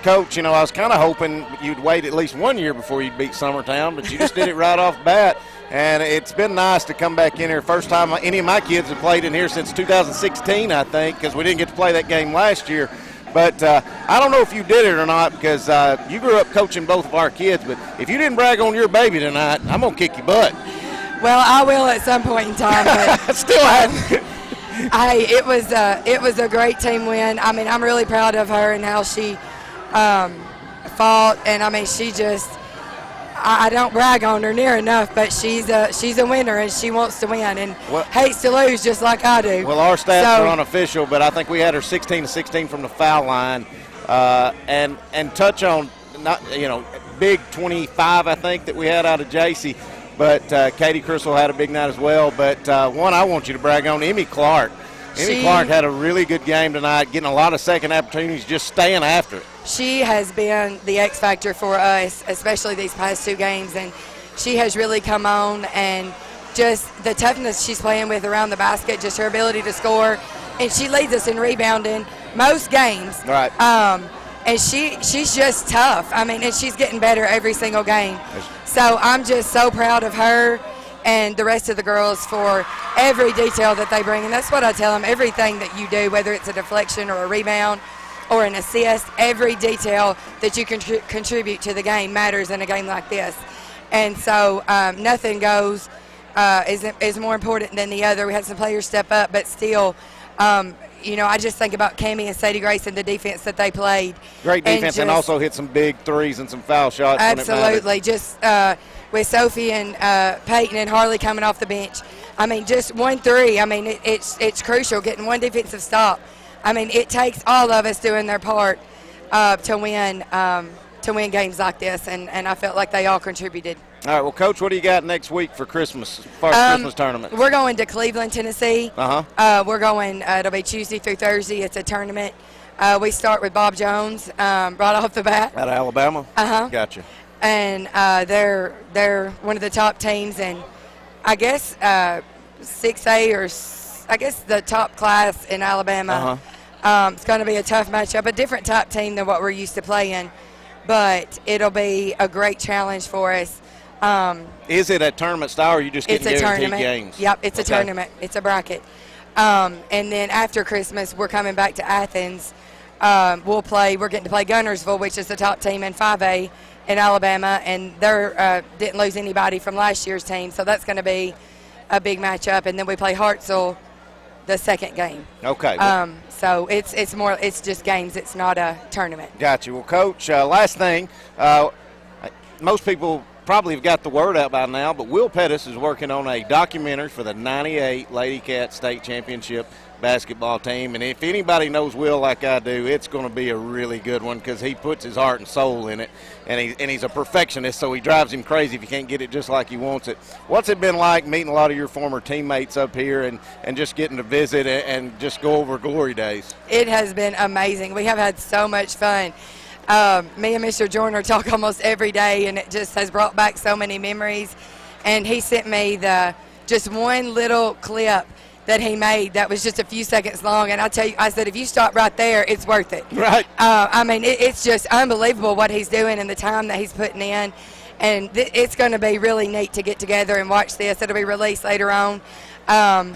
Speaker 3: Coach, I was kind of hoping you'd wait at least 1 year before you'd beat Summertown, but you just did it right off bat. And it's been nice to come back in here. First time any of my kids have played in here since 2016, I think, because we didn't get to play that game last year. But I don't know if you did it or not, because you grew up coaching both of our kids. But if you didn't brag on your baby tonight, I'm going to kick your butt.
Speaker 9: Well, I will at some point in time. But
Speaker 3: still haven't.
Speaker 9: It was a great team win. I mean, I'm really proud of her and how she fought. And, I mean, she just – I don't brag on her near enough, but she's a winner, and she wants to win and hates to lose just like I do.
Speaker 3: Well, our stats are unofficial, but I think we had her 16-16 from the foul line, and touch on big 25 I think that we had out of JC, but Katie Crystal had a big night as well. But one I want you to brag on, Emmy Clark. Emmy Clark had a really good game tonight, getting a lot of second opportunities, just staying after it.
Speaker 9: She has been the X factor for us, especially these past two games, and she has really come on, and just the toughness she's playing with around the basket, just her ability to score, and she leads us in rebounding most games.
Speaker 3: Right.
Speaker 9: And she's just tough. I mean, and she's getting better every single game. So I'm just so proud of her and the rest of the girls for every detail that they bring. And that's what I tell them, everything that you do, whether it's a deflection or a rebound or an assist, every detail that you can contribute to the game matters in a game like this. And so nothing goes is more important than the other. We had some players step up, but still, I just think about Cammie and Sadie Grace and the defense that they played.
Speaker 3: Great defense, and also hit some big threes and some foul shots.
Speaker 9: Absolutely. Just with Sophie and Peyton and Harley coming off the bench. I mean, just 1-3. I mean, it's crucial getting one defensive stop. I mean, it takes all of us doing their part to win games like this, and I felt like they all contributed.
Speaker 3: All right, well, Coach, what do you got next week for Christmas, as far as Christmas tournament?
Speaker 9: We're going to Cleveland, Tennessee. We're going, it'll be Tuesday through Thursday. It's a tournament. We start with Bob Jones right off the bat.
Speaker 3: Out of Alabama? Gotcha.
Speaker 9: And they're one of the top teams, and I guess 6A or I guess the top class in Alabama. It's going to be a tough matchup, a different type team than what we're used to playing, but it'll be a great challenge for us.
Speaker 3: Is it a tournament style, or are you just getting guaranteed games?
Speaker 9: Yep, it's a tournament. It's a bracket. And then after Christmas, we're coming back to Athens. We're getting to play Gunnersville, which is the top team in 5A in Alabama, and they didn't lose anybody from last year's team, so that's going to be a big matchup. And then we play Hartselle the second game.
Speaker 3: Okay.
Speaker 9: So it's just games. It's not a tournament.
Speaker 3: Gotcha. Well, Coach, last thing, most people probably have got the word out by now, but Will Pettis is working on a documentary for the 98 Lady Cat State Championship basketball team. And if anybody knows Will like I do, it's going to be a really good one, because he puts his heart and soul in it, and he's a perfectionist, so he drives him crazy if he can't get it just like he wants it. What's it been like meeting a lot of your former teammates up here and just getting to visit and just go over glory days?
Speaker 9: It has been amazing. We have had so much fun. Me and Mr. Joyner talk almost every day, and it just has brought back so many memories. And he sent me just one little clip that he made that was just a few seconds long, and I said, if you stop right there, it's worth it.
Speaker 3: Right.
Speaker 9: I mean, it's just unbelievable what he's doing and the time that he's putting in, and it's going to be really neat to get together and watch this. It'll be released later on.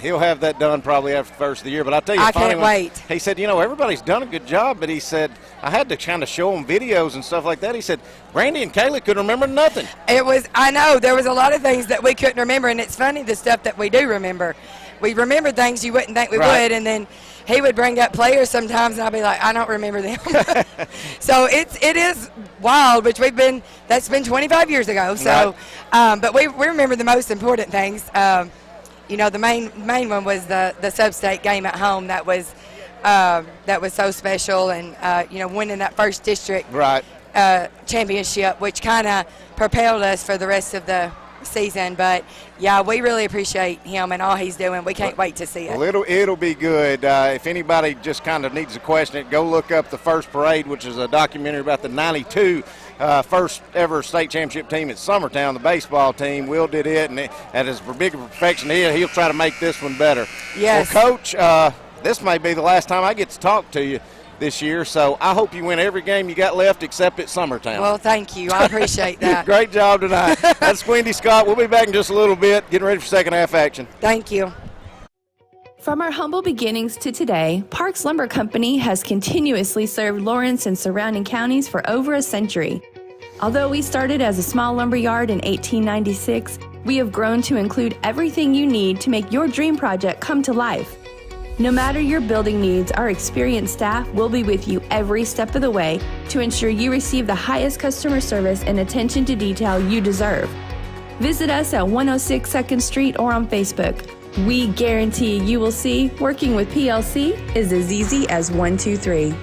Speaker 3: He'll have that done probably after the first of the year, but I'll tell you,
Speaker 9: I can't wait.
Speaker 3: He said, everybody's done a good job, but he said, I had to kind of show him videos and stuff like that. He said, Brandy and Kayla couldn't remember nothing.
Speaker 9: I know, there was a lot of things that we couldn't remember, and it's funny the stuff that we do remember. We remember things you wouldn't think we would, and then he would bring up players sometimes, and I'd be like, I don't remember them. So it is wild, which that's been 25 years ago. So, but we remember the most important things. The main one was the sub-state game at home. That was so special, and winning that first district championship, which kind of propelled us for the rest of the season. But yeah, we really appreciate him and all he's doing. We can't wait to see it.
Speaker 3: Well, it'll be good. If anybody just kind of needs to question it, go look up The First Parade, which is a documentary about the 92 first ever state championship team at Summertown, the baseball team. Will did it, and as big a perfection he'll try to make this one better.
Speaker 9: Yes.
Speaker 3: Well, Coach, this may be the last time I get to talk to you this year, so I hope you win every game you got left except at Summertown.
Speaker 9: Well, thank you. I appreciate that.
Speaker 3: Great job tonight. That's Wendy Scott. We'll be back in just a little bit, getting ready for second half action.
Speaker 9: Thank you.
Speaker 10: From our humble beginnings to today, Parks Lumber Company has continuously served Lawrence and surrounding counties for over a century. Although we started as a small lumber yard in 1896, we have grown to include everything you need to make your dream project come to life. No matter your building needs, our experienced staff will be with you every step of the way to ensure you receive the highest customer service and attention to detail you deserve. Visit us at 106 2nd Street or on Facebook. We guarantee you will see working with PLC is as easy as 1, 2, 3.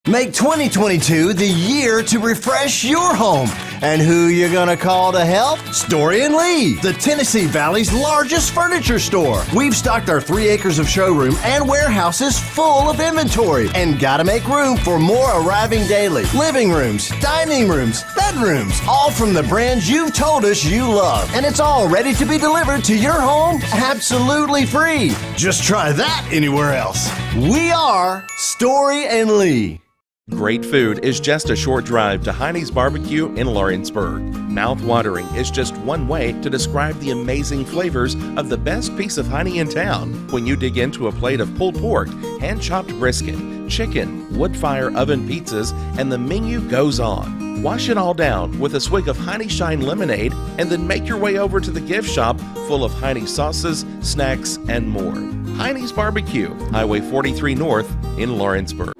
Speaker 11: Make 2022 the year to refresh your home. And who you gonna call to help? Story & Lee, the Tennessee Valley's largest furniture store. We've stocked our 3 acres of showroom and warehouses full of inventory, and gotta make room for more arriving daily. Living rooms, dining rooms, bedrooms, all from the brands you've told us you love. And it's all ready to be delivered to your home absolutely free. Just try that anywhere else. We are Story & Lee.
Speaker 12: Great food is just a short drive to Heine's Barbecue in Lawrenceburg. Mouth-watering is just one way to describe the amazing flavors of the best piece of Heine in town. When you dig into a plate of pulled pork, hand-chopped brisket, chicken, wood-fire oven pizzas, and the menu goes on. Wash it all down with a swig of Heine Shine lemonade, and then make your way over to the gift shop full of Heine sauces, snacks, and more. Heine's Barbecue, Highway 43 North in Lawrenceburg.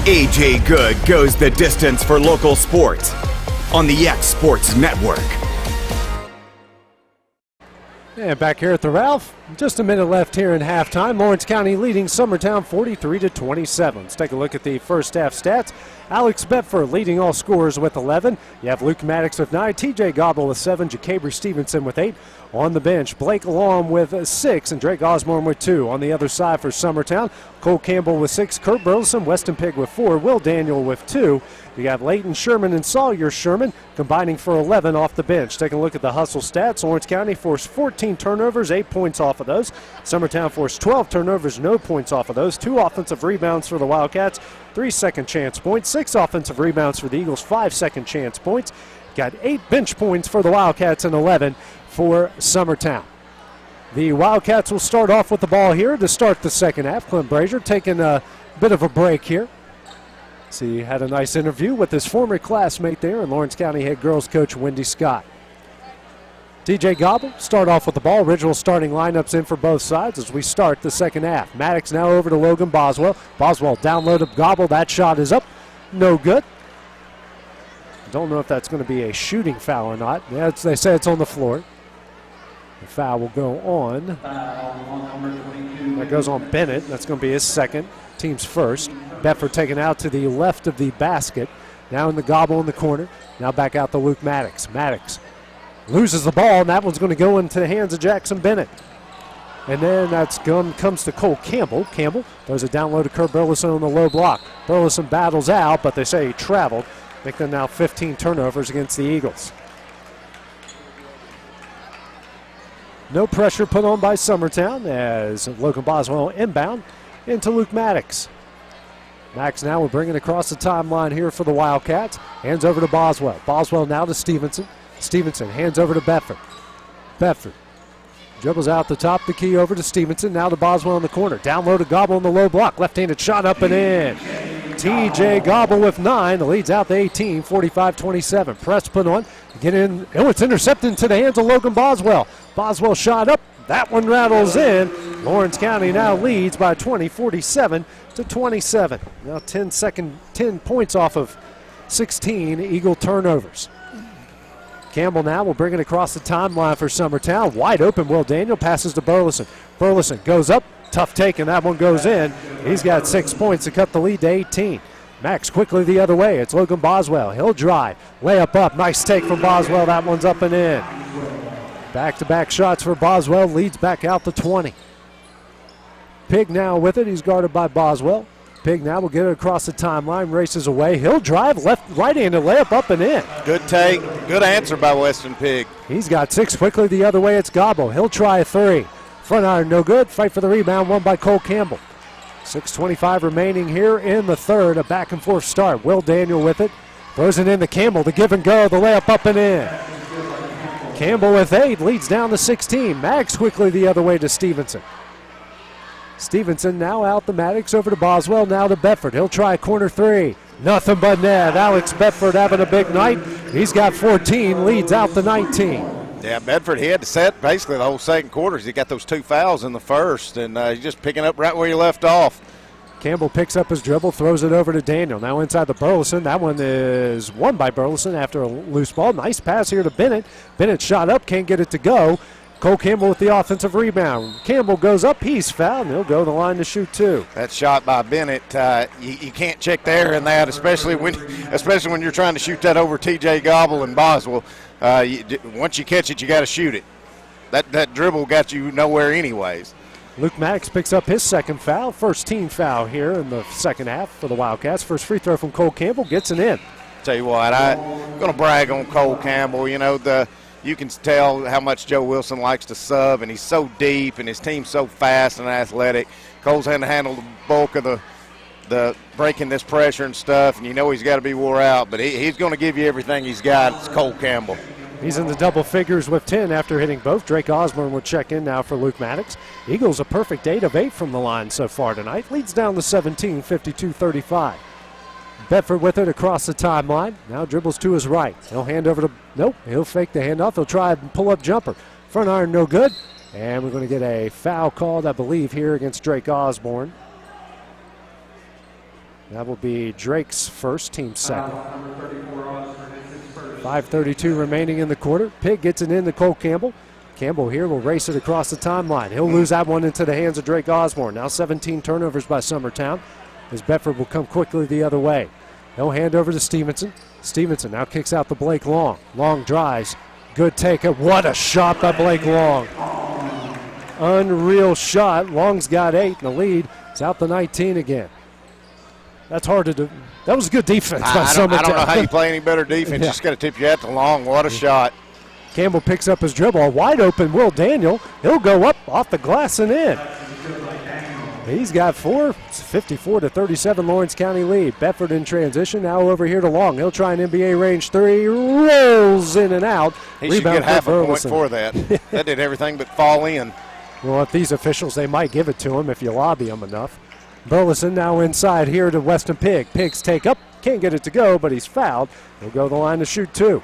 Speaker 1: AJ Good goes the distance for local sports on the X Sports Network.
Speaker 2: And back here at the Ralph, just a minute left here in halftime. Lawrence County leading Summertown 43-27. Let's take a look at the first half stats. Alex Bedford leading all scorers with 11. You have Luke Maddox with 9, TJ Gobble with 7, Jacabry Stevenson with 8. On the bench, Blake Long with 6 and Drake Osborne with 2. On the other side for Summertown, Cole Campbell with 6, Kurt Burleson, Weston Pigg with 4, Will Daniel with 2. You have Leighton Sherman and Sawyer Sherman combining for 11 off the bench. Taking a look at the hustle stats, Lawrence County forced 14 turnovers, 8 points off of those. Summertown forced 12 turnovers, no points off of those. 2 offensive rebounds for the Wildcats, 3 second chance points, 6 offensive rebounds for the Eagles, 5 second chance points. Got 8 bench points for the Wildcats and 11 for Summertown. The Wildcats will start off with the ball here to start the second half. Clint Brazier taking a bit of a break here. See, had a nice interview with his former classmate there and Lawrence County head girls coach Wendy Scott. TJ Gobble start off with the ball. Original starting lineups in for both sides as we start the second half. Maddox now over to Logan Boswell. Boswell down low to Gobble. That shot is up. No good. Don't know if that's going to be a shooting foul or not. Yeah, they say it's on the floor. The foul will go on. That goes on Bennett. That's going to be his second. Team's first. Bedford taken out to the left of the basket. Now in the Gobble in the corner. Now back out to Luke Maddox. Maddox loses the ball, and that one's going to go into the hands of Jackson Bennett. And then comes to Cole Campbell. Campbell throws it down low to Kurt Burleson on the low block. Burleson battles out, but they say he traveled. Make them now 15 turnovers against the Eagles. No pressure put on by Summertown as Logan Boswell inbound into Luke Maddox. Max now will bring it across the timeline here for the Wildcats. Hands over to Boswell. Boswell now to Stevenson. Stevenson hands over to Bedford. Bedford dribbles out the top of the key over to Stevenson. Now to Boswell in the corner. Down low to Gobble on the low block. Left-handed shot up and in. TJ Gobble with 9. The lead's out to 18, 45-27. Press put on. Get in. Oh, it's intercepted into the hands of Logan Boswell. Boswell shot up. That one rattles in. Lawrence County now leads by 20, 47-27. Now 10 points off of 16 Eagle turnovers. Campbell now will bring it across the timeline for Summertown. Wide open, Will Daniel passes to Burleson. Burleson goes up, tough take, and that one goes in. He's got 6 points to cut the lead to 18. Max quickly the other way. It's Logan Boswell. He'll drive. Layup up. Nice take from Boswell. That one's up and in. Back-to-back shots for Boswell. Leads back out to 20. Pig now with it. He's guarded by Boswell. Pig now will get it across the timeline. Races away. He'll drive right-handed layup up and in.
Speaker 3: Good take. Good answer by Weston Pig.
Speaker 2: He's got 6 quickly the other way. It's Gobble. He'll try a 3. Front iron no good. Fight for the rebound. Won by Cole Campbell. 6:25 remaining here in the third. A back-and-forth start. Will Daniel with it. Throws it in to Campbell. The give and go. The layup up and in. Campbell with 8. Leads down to 16. Mags quickly the other way to Stevenson. Stevenson now out the Maddox over to Boswell. Now to Bedford. He'll try a corner 3. Nothing but net. Alex Bedford having a big night. He's got 14. Leads out to 19.
Speaker 3: Yeah, Bedford, he had to set basically the whole second quarter. He got those 2 fouls in the first, and he's just picking up right where he left off.
Speaker 2: Campbell picks up his dribble, throws it over to Daniel. Now inside the Burleson. That one is won by Burleson after a loose ball. Nice pass here to Bennett. Bennett shot up, can't get it to go. Cole Campbell with the offensive rebound. Campbell goes up, he's fouled, and he'll go to the line to shoot 2.
Speaker 3: That shot by Bennett, you can't check the air in that, especially when you're trying to shoot that over T.J. Gobble and Boswell. Once you catch it, you got to shoot it. That dribble got you nowhere anyways.
Speaker 2: Luke Maddox picks up his second foul. First team foul here in the second half for the Wildcats. First free throw from Cole Campbell gets it in.
Speaker 3: Tell you what, I'm going to brag on Cole Campbell. You know, you can tell how much Joe Wilson likes to sub, and he's so deep, and his team's so fast and athletic. Cole's had to handle the bulk of the breaking this pressure and stuff, and you know he's got to be wore out, but he's going to give you everything he's got. It's Cole Campbell.
Speaker 2: He's in the double figures with 10 after hitting both. Drake Osborne will check in now for Luke Maddox. Eagles a perfect 8 of 8 from the line so far tonight. Leads down to 17, 52-35. Bedford with it across the timeline. Now dribbles to his right. He'll hand over to, nope, he'll fake the handoff. He'll try a pull-up jumper. Front iron no good. And we're going to get a foul called, I believe, here against Drake Osborne. That will be Drake's first, team second. 5:32 remaining in the quarter. Pig gets it in to Cole Campbell. Campbell here will race it across the timeline. He'll lose that one into the hands of Drake Osborne. Now 17 turnovers by Summertown as Bedford will come quickly the other way. He'll hand over to Stevenson. Stevenson now kicks out to Blake Long. Long drives. Good take. What a shot by Blake Long. Unreal shot. Long's got 8 in the lead. It's out to 19 again. That's hard to do. That was good defense by Summertown.
Speaker 3: I don't know how you play any better defense.
Speaker 2: Yeah.
Speaker 3: Just got to tip your hat to Long. What a shot.
Speaker 2: Campbell picks up his dribble. Wide open Will Daniel. He'll go up off the glass and in. He's got 4. It's 54-37 Lawrence County lead. Bedford in transition. Now over here to Long. He'll try an NBA range 3. Rolls in and out.
Speaker 3: He should get half a point for that. That did everything but fall in.
Speaker 2: Well, if these officials, they might give it to him if you lobby them enough. Burleson now inside here to Weston Pig. Pigs take up. Can't get it to go, but he's fouled. He'll go to the line to shoot 2.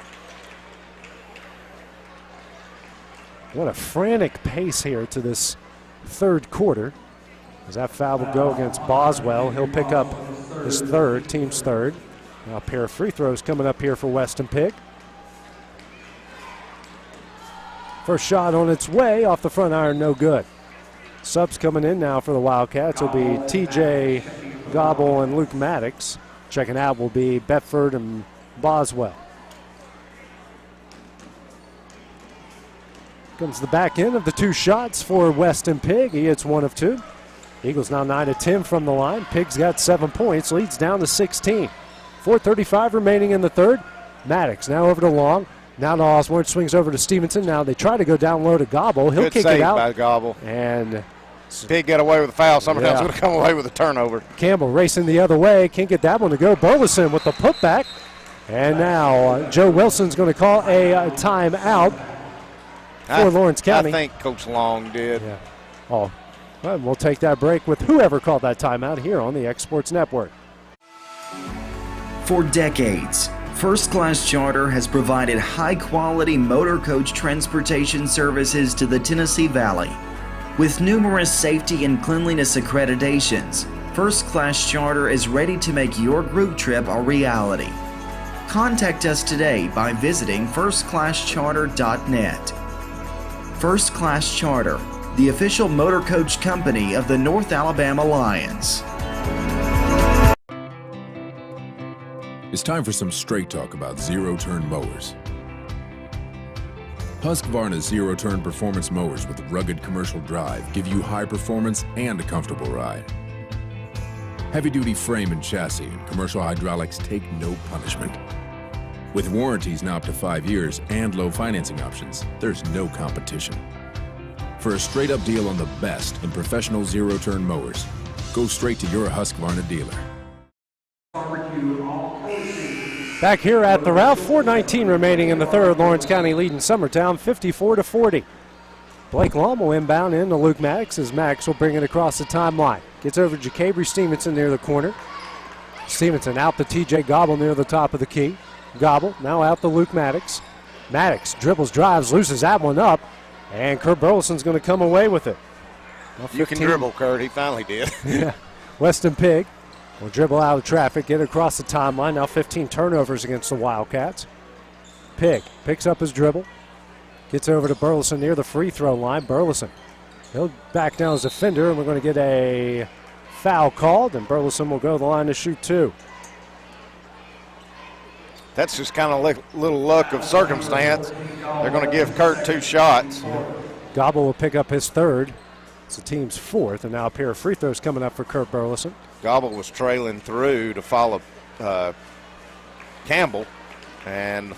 Speaker 2: What a frantic pace here to this third quarter. As that foul will go against Boswell. He'll pick up his third, team's third. Now a pair of free throws coming up here for Weston Pig. First shot on its way off the front iron, no good. Subs coming in now for the Wildcats will be T.J. Gobble and Luke Maddox. Checking out will be Bedford and Boswell. Comes the back end of the 2 shots for Weston Pig. He hits 1 of 2. Eagles now 9 of 10 from the line. Pig's got 7 points, leads down to 16. 4:35 remaining in the third. Maddox now over to Long. Now to Osborne, swings over to Stevenson. Now they try to go down low to Gobble. He'll kick it out.
Speaker 3: Good save by Gobble.
Speaker 2: And
Speaker 3: Pig got away with a foul. Summertown's going to come away with a turnover.
Speaker 2: Campbell racing the other way. Can't get that one to go. Burleson with the putback. And now Joe Wilson's going to call a timeout for Lawrence County.
Speaker 3: I think Coach Long did.
Speaker 2: Yeah. Oh, well, we'll take that break with whoever called that timeout here on the X Sports Network.
Speaker 13: For decades, First Class Charter has provided high-quality motor coach transportation services to the Tennessee Valley. With numerous safety and cleanliness accreditations, First Class Charter is ready to make your group trip a reality. Contact us today by visiting firstclasscharter.net. First Class Charter, the official motor coach company of the North Alabama Lions.
Speaker 14: It's time for some straight talk about zero-turn mowers. Husqvarna's zero-turn performance mowers with rugged commercial drive give you high performance and a comfortable ride. Heavy-duty frame and chassis and commercial hydraulics take no punishment. With warranties now up to 5 years and low financing options, there's no competition. For a straight-up deal on the best in professional zero-turn mowers, go straight to your Husqvarna dealer.
Speaker 2: Back here at the Ralph, 4:19 remaining in the third. Lawrence County leading Summertown 54-40. Blake Long will inbound into Luke Maddox as Maddox will bring it across the timeline. Gets over to Jacabry Stevenson near the corner. Stevenson out to TJ Gobble near the top of the key. Gobble now out to Luke Maddox. Maddox dribbles, drives, loses that one up, and Kurt Burleson's going to come away with it.
Speaker 3: You can dribble, Kurt. He finally did.
Speaker 2: Yeah. Weston Pigg will dribble out of traffic, get across the timeline. Now 15 turnovers against the Wildcats. Pigg picks up his dribble, gets over to Burleson near the free throw line. Burleson, he'll back down as defender, and we're going to get a foul called, and Burleson will go to the line to shoot two.
Speaker 3: That's just kind of little luck of circumstance. They're going to give Kurt 2 shots.
Speaker 2: Gobble will pick up his third. It's the team's fourth, and now a pair of free throws coming up for Kurt Burleson.
Speaker 3: Gobble was trailing through to follow Campbell and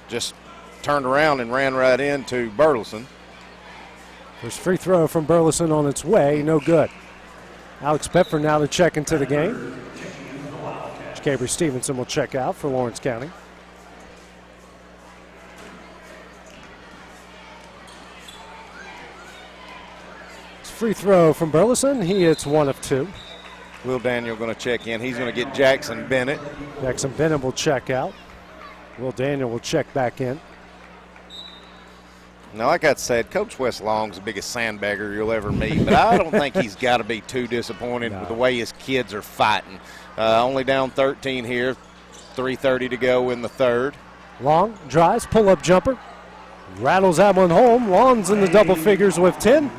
Speaker 3: just turned around and ran right into Burleson.
Speaker 2: First free throw from Burleson on its way, no good. Alex Bedford now to check into the game. Jacabry Stevenson will check out for Lawrence County. Free throw from Burleson. He hits 1 of 2.
Speaker 3: Will Daniel going to check in. He's going to get Jackson Bennett.
Speaker 2: Jackson Bennett will check out. Will Daniel will check back in.
Speaker 3: Now, like I said, Coach Wes Long's the biggest sandbagger you'll ever meet, but I don't think he's got to be too disappointed with the way his kids are fighting. Only down 13 here, 3:30 to go in the third.
Speaker 2: Long drives, pull-up jumper. Rattles that one home. Long's in the double figures with 10.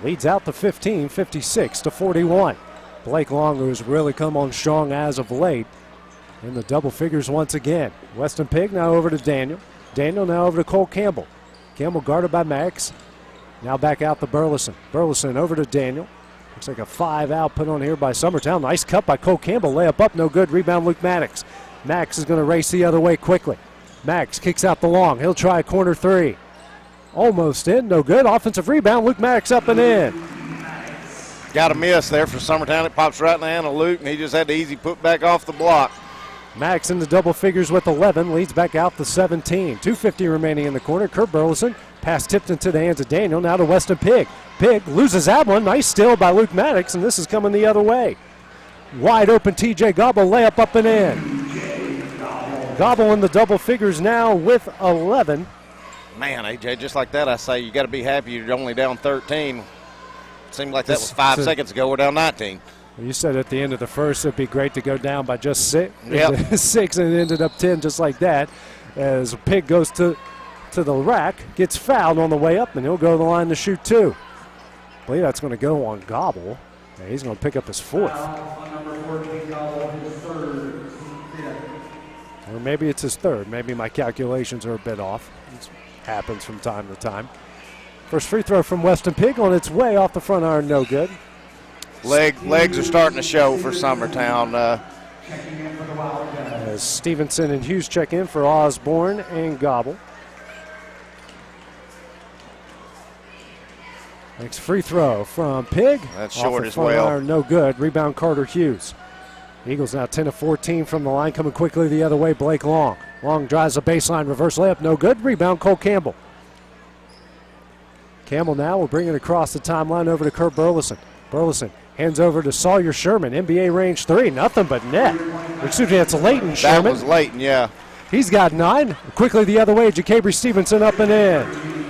Speaker 2: Leads out to 15, 56-41. Blake Long, who's really come on strong as of late, in the double figures once again. Weston Pigg now over to Daniel. Daniel now over to Cole Campbell. Campbell guarded by Max. Now back out to Burleson. Burleson over to Daniel. Looks like a 5 out put on here by Summertown. Nice cut by Cole Campbell. Layup up, no good. Rebound Luke Maddox. Max is going to race the other way quickly. Max kicks out the long. He'll try a corner three. Almost in, no good. Offensive rebound, Luke Maddox up and in.
Speaker 3: Got a miss there for Summertown. It pops right in the hand of Luke, and he just had the easy put back off the block.
Speaker 2: Maddox in the double figures with 11, leads back out to 17. 2:50 remaining in the corner. Kurt Burleson, pass tipped into the hands of Daniel, now to Weston Pigg. Pigg loses that one. Nice steal by Luke Maddox, and this is coming the other way. Wide open TJ Gobble, layup up and in. Gobble in the double figures now with 11.
Speaker 3: Man, AJ, just like that, I say you got to be happy you're only down 13. It seemed like that was 5 seconds ago. We're down 19.
Speaker 2: You said at the end of the first it'd be great to go down by just 6.
Speaker 3: Yep.
Speaker 2: 6, and it ended up 10 just like that. As Pigg goes to the rack, gets fouled on the way up, and he'll go to the line to shoot 2. I believe that's going to go on Gobble. And he's going to pick up his 4th. Or maybe it's his 3rd. Maybe my calculations are a bit off. It happens from time to time. First free throw from Weston Pigg on its way off the front iron, no good.
Speaker 3: Legs are starting to show for Summertown.
Speaker 2: As Stevenson and Hughes check in for Osborne and Gobble. Next free throw from Pigg.
Speaker 3: That's short as well.
Speaker 2: Iron, no good. Rebound Carter Hughes. Eagles now 10 of 14 from the line, coming quickly the other way. Blake Long. Long drives the baseline, reverse layup, no good. Rebound Cole Campbell. Campbell now will bring it across the timeline over to Kurt Burleson. Burleson hands over to Sawyer Sherman. NBA range 3, nothing but net. Excuse me, that's Leighton Sherman.
Speaker 3: That was Leighton, yeah.
Speaker 2: He's got 9. Quickly the other way, Ja'Cabry Stevenson up and in.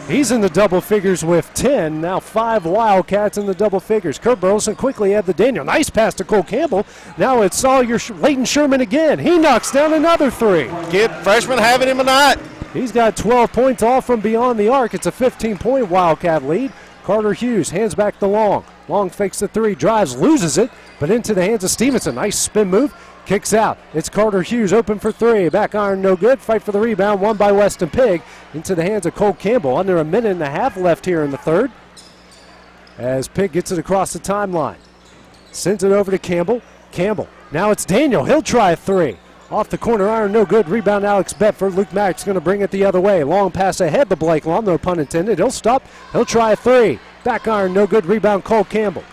Speaker 2: He's in the double figures with 10. Now 5 Wildcats in the double figures. Kurt Burleson quickly had the Daniel. Nice pass to Cole Campbell. Now it's Leighton Sherman again. He knocks down another 3.
Speaker 3: Kid freshman having him a night.
Speaker 2: He's got 12 points all from beyond the arc. It's a 15-point Wildcat lead. Carter Hughes hands back to Long. Long fakes the 3, drives, loses it, but into the hands of Stevenson. Nice spin move. Kicks out. It's Carter Hughes open for 3. Back iron no good. Fight for the rebound. Won by Weston Pigg. Into the hands of Cole Campbell. Under a minute and a half left here in the third. As Pigg gets it across the timeline. Sends it over to Campbell. Campbell. Now it's Daniel. He'll try a 3. Off the corner iron no good. Rebound Alex Bedford. Luke Maddox going to bring it the other way. Long pass ahead to Blake Long. No pun intended. He'll stop. He'll try a 3. Back iron no good. Rebound Cole Campbell.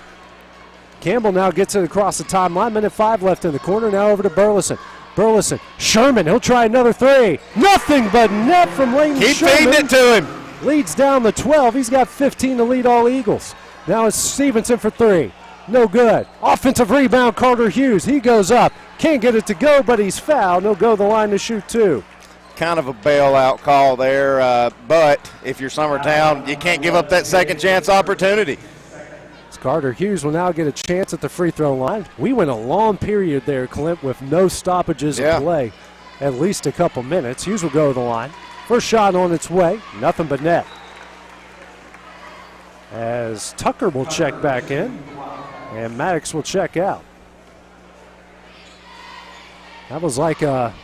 Speaker 2: Campbell now gets it across the timeline. Minute 5 left in the corner. Now over to Burleson. Burleson. Sherman. He'll try another 3. Nothing but net from Leighton Sherman.
Speaker 3: Keep feeding it to him.
Speaker 2: Leads down the 12. He's got 15 to lead all Eagles. Now it's Stevenson for 3. No good. Offensive rebound, Carter Hughes. He goes up. Can't get it to go, but he's fouled. He'll go the line to shoot 2.
Speaker 3: Kind of a bailout call there, but if you're Summertown, you can't give up that second chance opportunity.
Speaker 2: Carter Hughes will now get a chance at the free throw line. We went a long period there, Clint, with no stoppages of play, at least a couple minutes. Hughes will go to the line. First shot on its way, nothing but net. As Tucker will check back in, and Maddox will check out. That was like a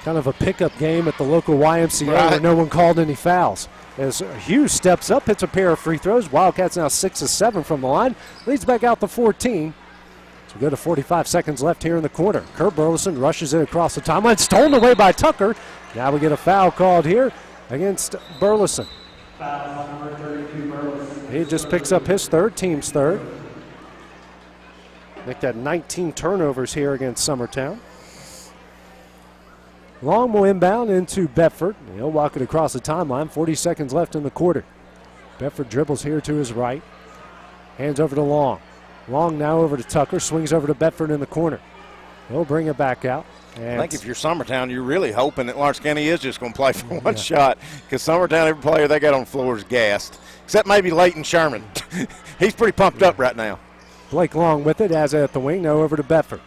Speaker 2: kind of a pickup game at the local YMCA where no one called any fouls. As Hughes steps up, hits a pair of free throws. Wildcats now 6 of 7 from the line. Leads back out to 14. So we go to 45 seconds left here in the quarter. Kurt Burleson rushes it across the timeline. Stolen away by Tucker. Now we get a foul called here against Burleson.
Speaker 15: Foul number 32, Burleson.
Speaker 2: He just picks up his third, team's third. Make that 19 turnovers here against Summertown. Long will inbound into Bedford. He'll walk it across the timeline. 40 seconds left in the quarter. Bedford dribbles here to his right. Hands over to Long. Long now over to Tucker. Swings over to Bedford in the corner. He'll bring it back out.
Speaker 3: I think if you're Summertown, you're really hoping that Lawrence County is just going to play for one shot, because Summertown, every player they got on the floor is gassed, except maybe Leighton Sherman. He's pretty pumped up right now.
Speaker 2: Blake Long with it, as at the wing. Now over to Bedford.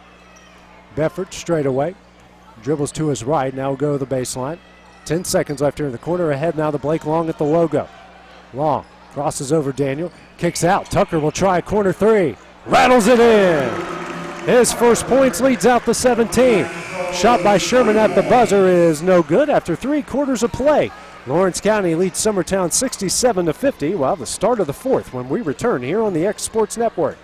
Speaker 2: Bedford straight away. Dribbles to his right. Now go to the baseline. 10 seconds left here in the corner. Ahead now to Blake Long at the logo. Long crosses over Daniel. Kicks out. Tucker will try a corner 3. Rattles it in. His first points, leads out to 17. Shot by Sherman at the buzzer is no good after 3 quarters of play. Lawrence County leads Summertown 67-50. Well, the start of the fourth when we return here on the X Sports Network.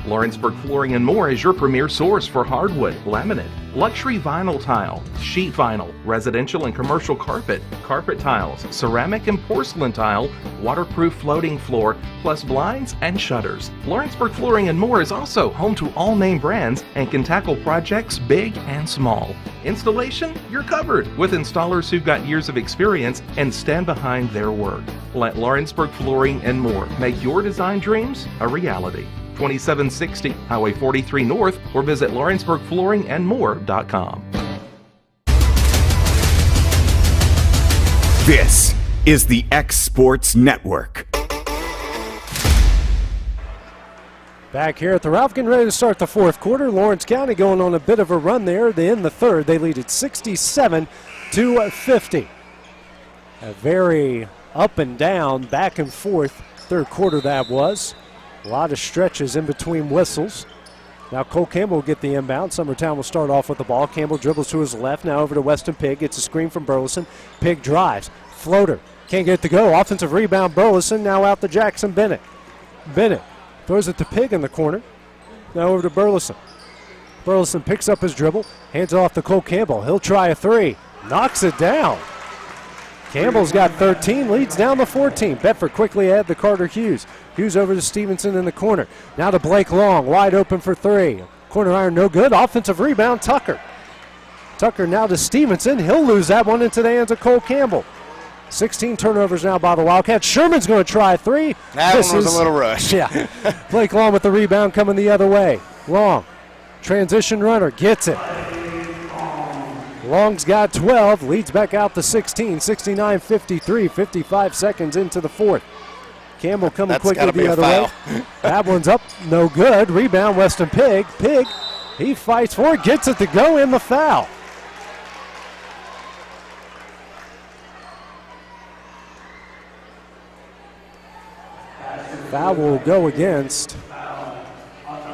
Speaker 5: Lawrenceburg Flooring and More is your premier source for hardwood, laminate, luxury vinyl tile, sheet vinyl, residential and commercial carpet, carpet tiles, ceramic and porcelain tile, waterproof floating floor, plus blinds and shutters. Lawrenceburg Flooring and More is also home to all name brands and can tackle projects big and small. Installation? You're covered with installers who've got years of experience and stand behind their work. Let Lawrenceburg Flooring and More make your design dreams a reality. 2760 Highway 43 North, or visit LawrenceburgFlooringandMore.com.
Speaker 1: This is the X Sports Network.
Speaker 2: Back here at the Ralph, getting ready to start the fourth quarter. Lawrence County going on a bit of a run there. They end the third. They lead it 67-50. A very up and down, back and forth third quarter that was. A lot of stretches in between whistles. Now Cole Campbell will get the inbound. Summertown will start off with the ball. Campbell dribbles to his left. Now over to Weston Pigg. Gets a screen from Burleson. Pigg drives. Floater. Can't get it to go. Offensive rebound Burleson. Now out to Jackson Bennett. Bennett throws it to Pigg in the corner. Now over to Burleson. Burleson picks up his dribble. Hands it off to Cole Campbell. He'll try a 3. Knocks it down. Campbell's got 13, leads down to 14. Bedford quickly ahead to Carter Hughes. Hughes over to Stevenson in the corner. Now to Blake Long, wide open for 3. Corner iron no good. Offensive rebound, Tucker. Tucker now to Stevenson. He'll lose that one into the hands of Cole Campbell. 16 turnovers now by the Wildcats. Sherman's going to try 3.
Speaker 3: That one was a little rush.
Speaker 2: Yeah. Blake Long with the rebound coming the other way. Long, transition runner, gets it. Long's got 12, leads back out to 16, 69-53, 55 seconds into the fourth. Campbell coming quickly the other way. That one's up, no good. Rebound, Weston Pigg. Pigg, he fights for it, gets it to go in the foul. Foul will go against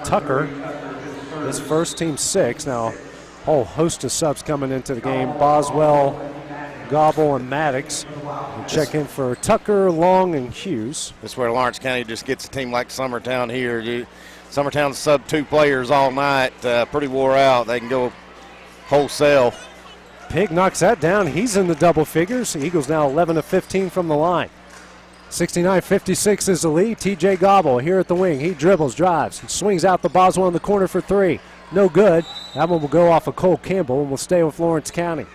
Speaker 2: Tucker. His first, team 6. Now, a whole host of subs coming into the game. Boswell, Gobble, and Maddox. We'll check in for Tucker, Long, and Hughes.
Speaker 3: This is where Lawrence County just gets a team like Summertown here. Summertown sub 2 players all night, pretty wore out. They can go wholesale.
Speaker 2: Pigg knocks that down. He's in the double figures. Eagles now 11 of 15 from the line. 69-56 is the lead. TJ Gobble here at the wing. He dribbles, drives, swings out the Boswell in the corner for 3. No good. That one will go off of Cole Campbell and will stay with Lawrence County.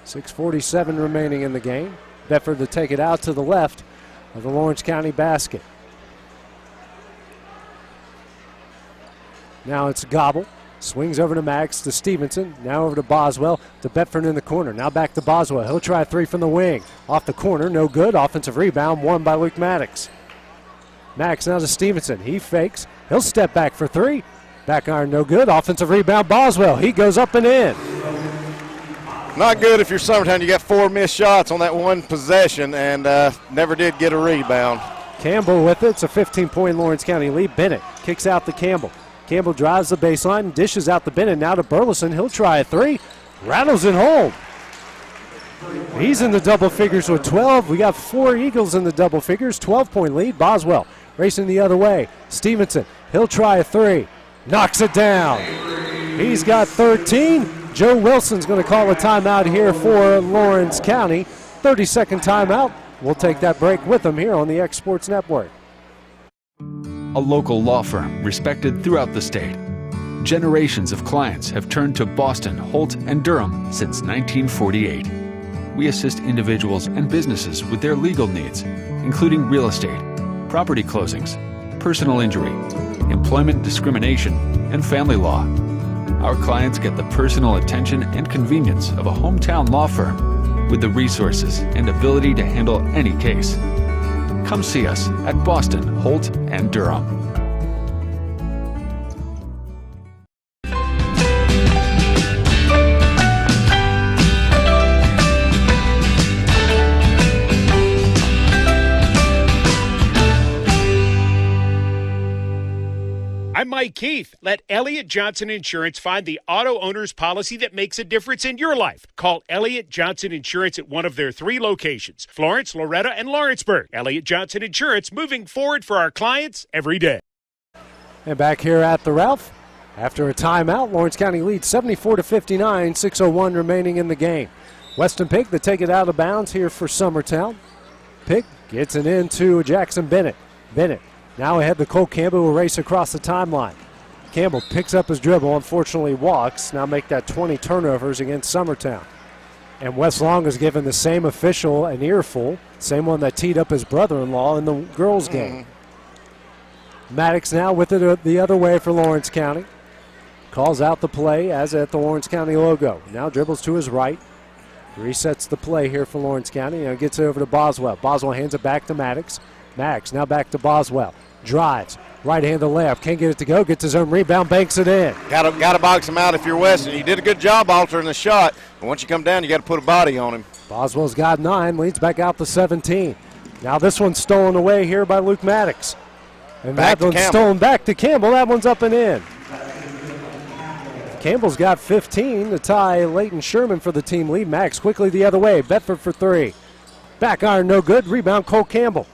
Speaker 2: 6:47 remaining in the game. Bedford to take it out to the left of the Lawrence County basket. Now it's Gobble. Swings over to Max, to Stevenson, now over to Boswell, to Bedford in the corner. Now back to Boswell. He'll try a 3 from the wing. Off the corner, no good. Offensive rebound, won by Luke Maddox. Max now to Stevenson. He fakes. He'll step back for 3. Back iron, no good. Offensive rebound, Boswell. He goes up and in.
Speaker 3: Not good if you're Summertown. You got 4 missed shots on that one possession and never did get a rebound.
Speaker 2: Campbell with it. It's a 15-point Lawrence County lead. Bennett kicks out to Campbell. Campbell drives the baseline and dishes out the Bennett. Now to Burleson. He'll try a 3. Rattles it home. He's in the double figures with 12. We got 4 Eagles in the double figures. 12-point lead. Boswell racing the other way. Stevenson. He'll try a 3. Knocks it down. He's got 13. Joe Wilson's going to call a timeout here for Lawrence County. 30-second timeout. We'll take that break with him here on the X Sports Network.
Speaker 16: A local law firm respected throughout the state. Generations of clients have turned to Boston, Holt, and Durham since 1948. We assist individuals and businesses with their legal needs, including real estate, property closings, personal injury, employment discrimination, and family law. Our clients get the personal attention and convenience of a hometown law firm with the resources and ability to handle any case. Come see us at Boston, Holt, and Durham.
Speaker 17: I'm Mike Keith. Let Elliott Johnson Insurance find the auto owner's policy that makes a difference in your life. Call Elliott Johnson Insurance at one of their 3 locations, Florence, Loretto, and Lawrenceburg. Elliott Johnson Insurance, moving forward for our clients every day.
Speaker 2: And back here at the Ralph, after a timeout, Lawrence County leads 74-59, 6:01 remaining in the game. Weston Pigg to take it out of bounds here for Summertown. Pigg gets it into Jackson Bennett. Bennett now ahead to Cole Campbell, will race across the timeline. Campbell picks up his dribble, unfortunately walks. Now make that 20 turnovers against Summertown. And Wes Long is given the same official an earful, same one that teed up his brother-in-law in the girls' game. Maddox now with it the other way for Lawrence County. Calls out the play as at the Lawrence County logo. Now dribbles to his right. Resets the play here for Lawrence County. Now gets it over to Boswell. Boswell hands it back to Maddox. Maddox now back to Boswell. Drives. Right-handed layup. Can't get it to go. Gets his own rebound. Banks it in.
Speaker 3: Got to box him out if you're Weston. You did a good job altering the shot. But once you come down, you got to put a body on him.
Speaker 2: Boswell's got 9. Leads back out to 17. Now this one's stolen away here by Luke Maddox. And that one's stolen back to Campbell. That one's up and in. Campbell's got 15 to tie Leighton Sherman for the team lead. Max quickly the other way. Bedford for 3. Back iron, no good. Rebound, Cole Campbell.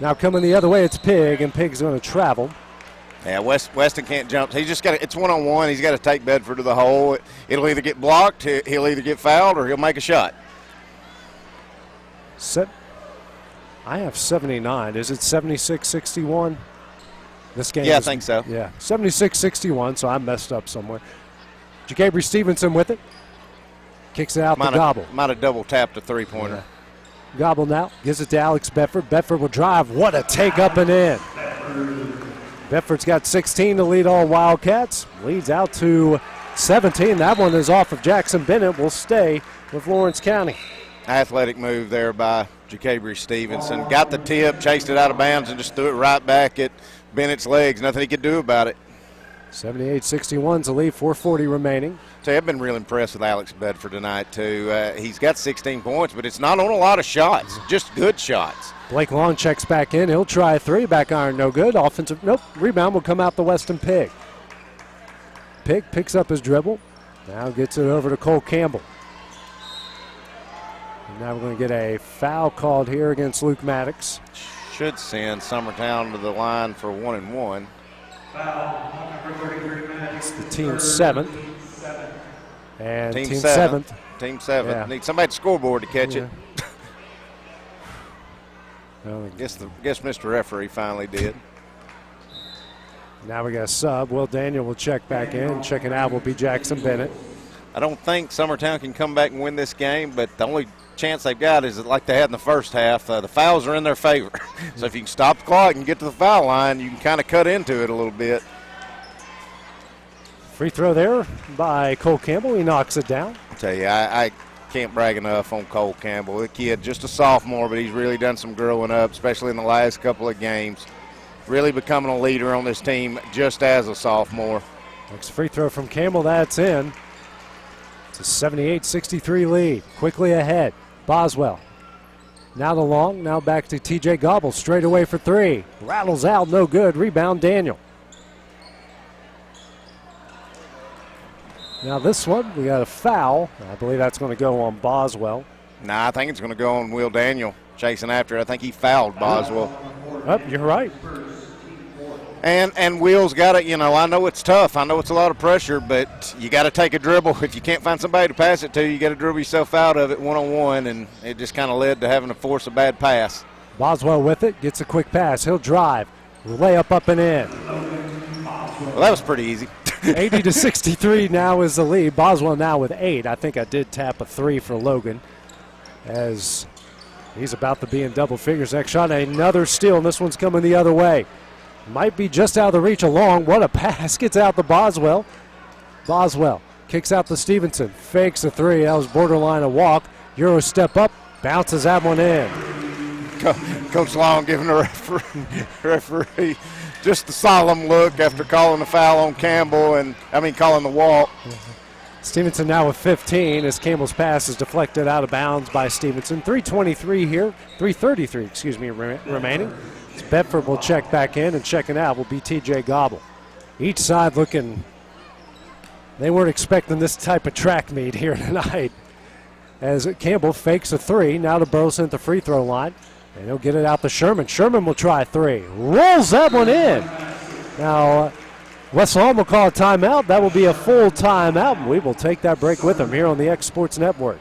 Speaker 2: Now coming the other way, it's Pigg, and Pigg's going to travel.
Speaker 3: Yeah, Weston can't jump. He's just got it's one-on-one. He's got to take Bedford to the hole. It'll either get blocked, he'll either get fouled, or he'll make a shot.
Speaker 2: I have 79. Is it 76-61? This game.
Speaker 3: Yeah, I think so.
Speaker 2: Yeah, 76-61, so I messed up somewhere. Jacabry Stevenson with it. Kicks it out to Gobble.
Speaker 3: Might have double tapped a three-pointer.
Speaker 2: Yeah. Gobble now gives it to Alex Bedford. Bedford will drive. What a take up and in. Bedford's got 16 to lead all Wildcats. Leads out to 17. That one is off of Jackson Bennett. Will stay with Lawrence County.
Speaker 3: Athletic move there by Jacabry Stevenson. Got the tip, chased it out of bounds, and just threw it right back at Bennett's legs. Nothing he could do about it.
Speaker 2: 78-61's the lead, 4:40 remaining.
Speaker 3: So I've been real impressed with Alex Bedford tonight, too. He's got 16 points, but it's not on a lot of shots, just good shots.
Speaker 2: Blake Long checks back in. He'll try a three. Back iron, no good. Offensive, nope. Rebound will come out the Weston Pig. Pig picks up his dribble. Now gets it over to Cole Campbell. And now we're going to get a foul called here against Luke Maddox.
Speaker 3: Should send Summertown to the line for 1-and-1.
Speaker 2: It's the team seventh. And team seventh.
Speaker 3: Team seventh.
Speaker 2: Yeah.
Speaker 3: Need somebody at the scoreboard to catch it.
Speaker 2: Well,
Speaker 3: guess Mr. Referee finally did.
Speaker 2: Now we got a sub. Will Daniel will check back in. Checking out will be Jackson Bennett.
Speaker 3: I don't think Summertown can come back and win this game, but the only chance they've got is like they had in the first half. The fouls are in their favor. So if you can stop the clock and get to the foul line, you can kind of cut into it a little bit.
Speaker 2: Free throw there by Cole Campbell. He knocks it down.
Speaker 3: I tell you, I can't brag enough on Cole Campbell. The kid, just a sophomore, but he's really done some growing up, especially in the last couple of games. Really becoming a leader on this team just as a sophomore.
Speaker 2: Next free throw from Campbell, that's in. It's a 78-63 lead. Quickly ahead. Boswell. Now to Long, now back to TJ Gobble. Straight away for three. Rattles out, no good. Rebound, Daniel. Now this one, we got a foul. I believe that's going to go on Boswell.
Speaker 3: Nah, I think it's going to go on Will Daniel chasing after it. I think he fouled Boswell.
Speaker 2: Oh, you're right.
Speaker 3: And Will's got it. I know it's tough. I know it's a lot of pressure, but you got to take a dribble. If you can't find somebody to pass it to, you got to dribble yourself out of it one-on-one, and it just kind of led to having to force a bad pass.
Speaker 2: Boswell with it, gets a quick pass. He'll drive, layup up and in.
Speaker 3: Well, that was pretty easy.
Speaker 2: 80-63 now is the lead. Boswell now with 8. I think I did tap a 3 for Logan as he's about to be in double figures. Next shot, another steal, and this one's coming the other way. Might be just out of the reach of Long. What a pass. Gets out to Boswell. Boswell kicks out to Stevenson. Fakes a 3. That was borderline a walk. Euro step up. Bounces that one in.
Speaker 3: Coach Long giving the referee just the solemn look after calling the foul on Campbell calling the walk.
Speaker 2: Stevenson now with 15 as Campbell's pass is deflected out of bounds by Stevenson. 3:33 remaining. Bedford will check back in, and checking out will be TJ Gobble. Each side looking, they weren't expecting this type of track meet here tonight. As Campbell fakes a 3, now to Burleson at the free throw line, and he'll get it out to Sherman. Sherman will try a 3, rolls that one in. Now, West Lawn will call a timeout. That will be a full timeout, and we will take that break with them here on the X Sports Network.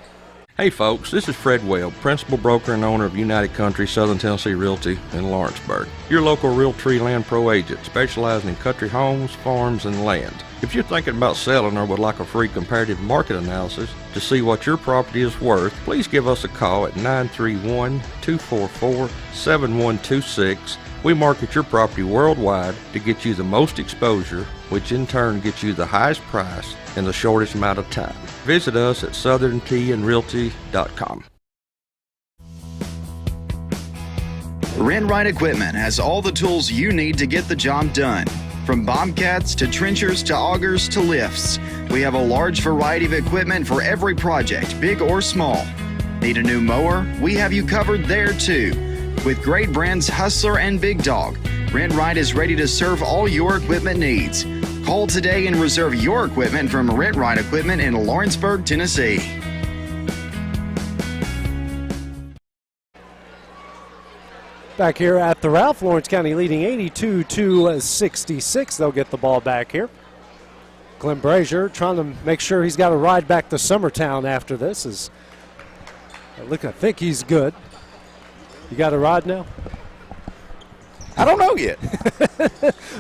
Speaker 18: Hey folks, this is Fred Webb, principal broker and owner of United Country Southern Tennessee Realty in Lawrenceburg. Your local Realtree Land Pro agent specializing in country homes, farms, and land. If you're thinking about selling or would like a free comparative market analysis to see what your property is worth, please give us a call at 931-244-7126. We market your property worldwide to get you the most exposure, which in turn gets you the highest price in the shortest amount of time. Visit us at southernTandRealty.com.
Speaker 19: Rent-Right Equipment has all the tools you need to get the job done. From bobcats to trenchers to augers to lifts, we have a large variety of equipment for every project, big or small. Need a new mower? We have you covered there too. With great brands Hustler and Big Dog, Rent-Right is ready to serve all your equipment needs. Call today and reserve your equipment from Rent-Right Equipment in Lawrenceburg, Tennessee.
Speaker 2: Back here at the Ralph, Lawrence County leading 82-66. They'll get the ball back here. Glenn Brazier trying to make sure he's got a ride back to Summertown after this. I think he's good. You got a ride now?
Speaker 3: I don't know yet.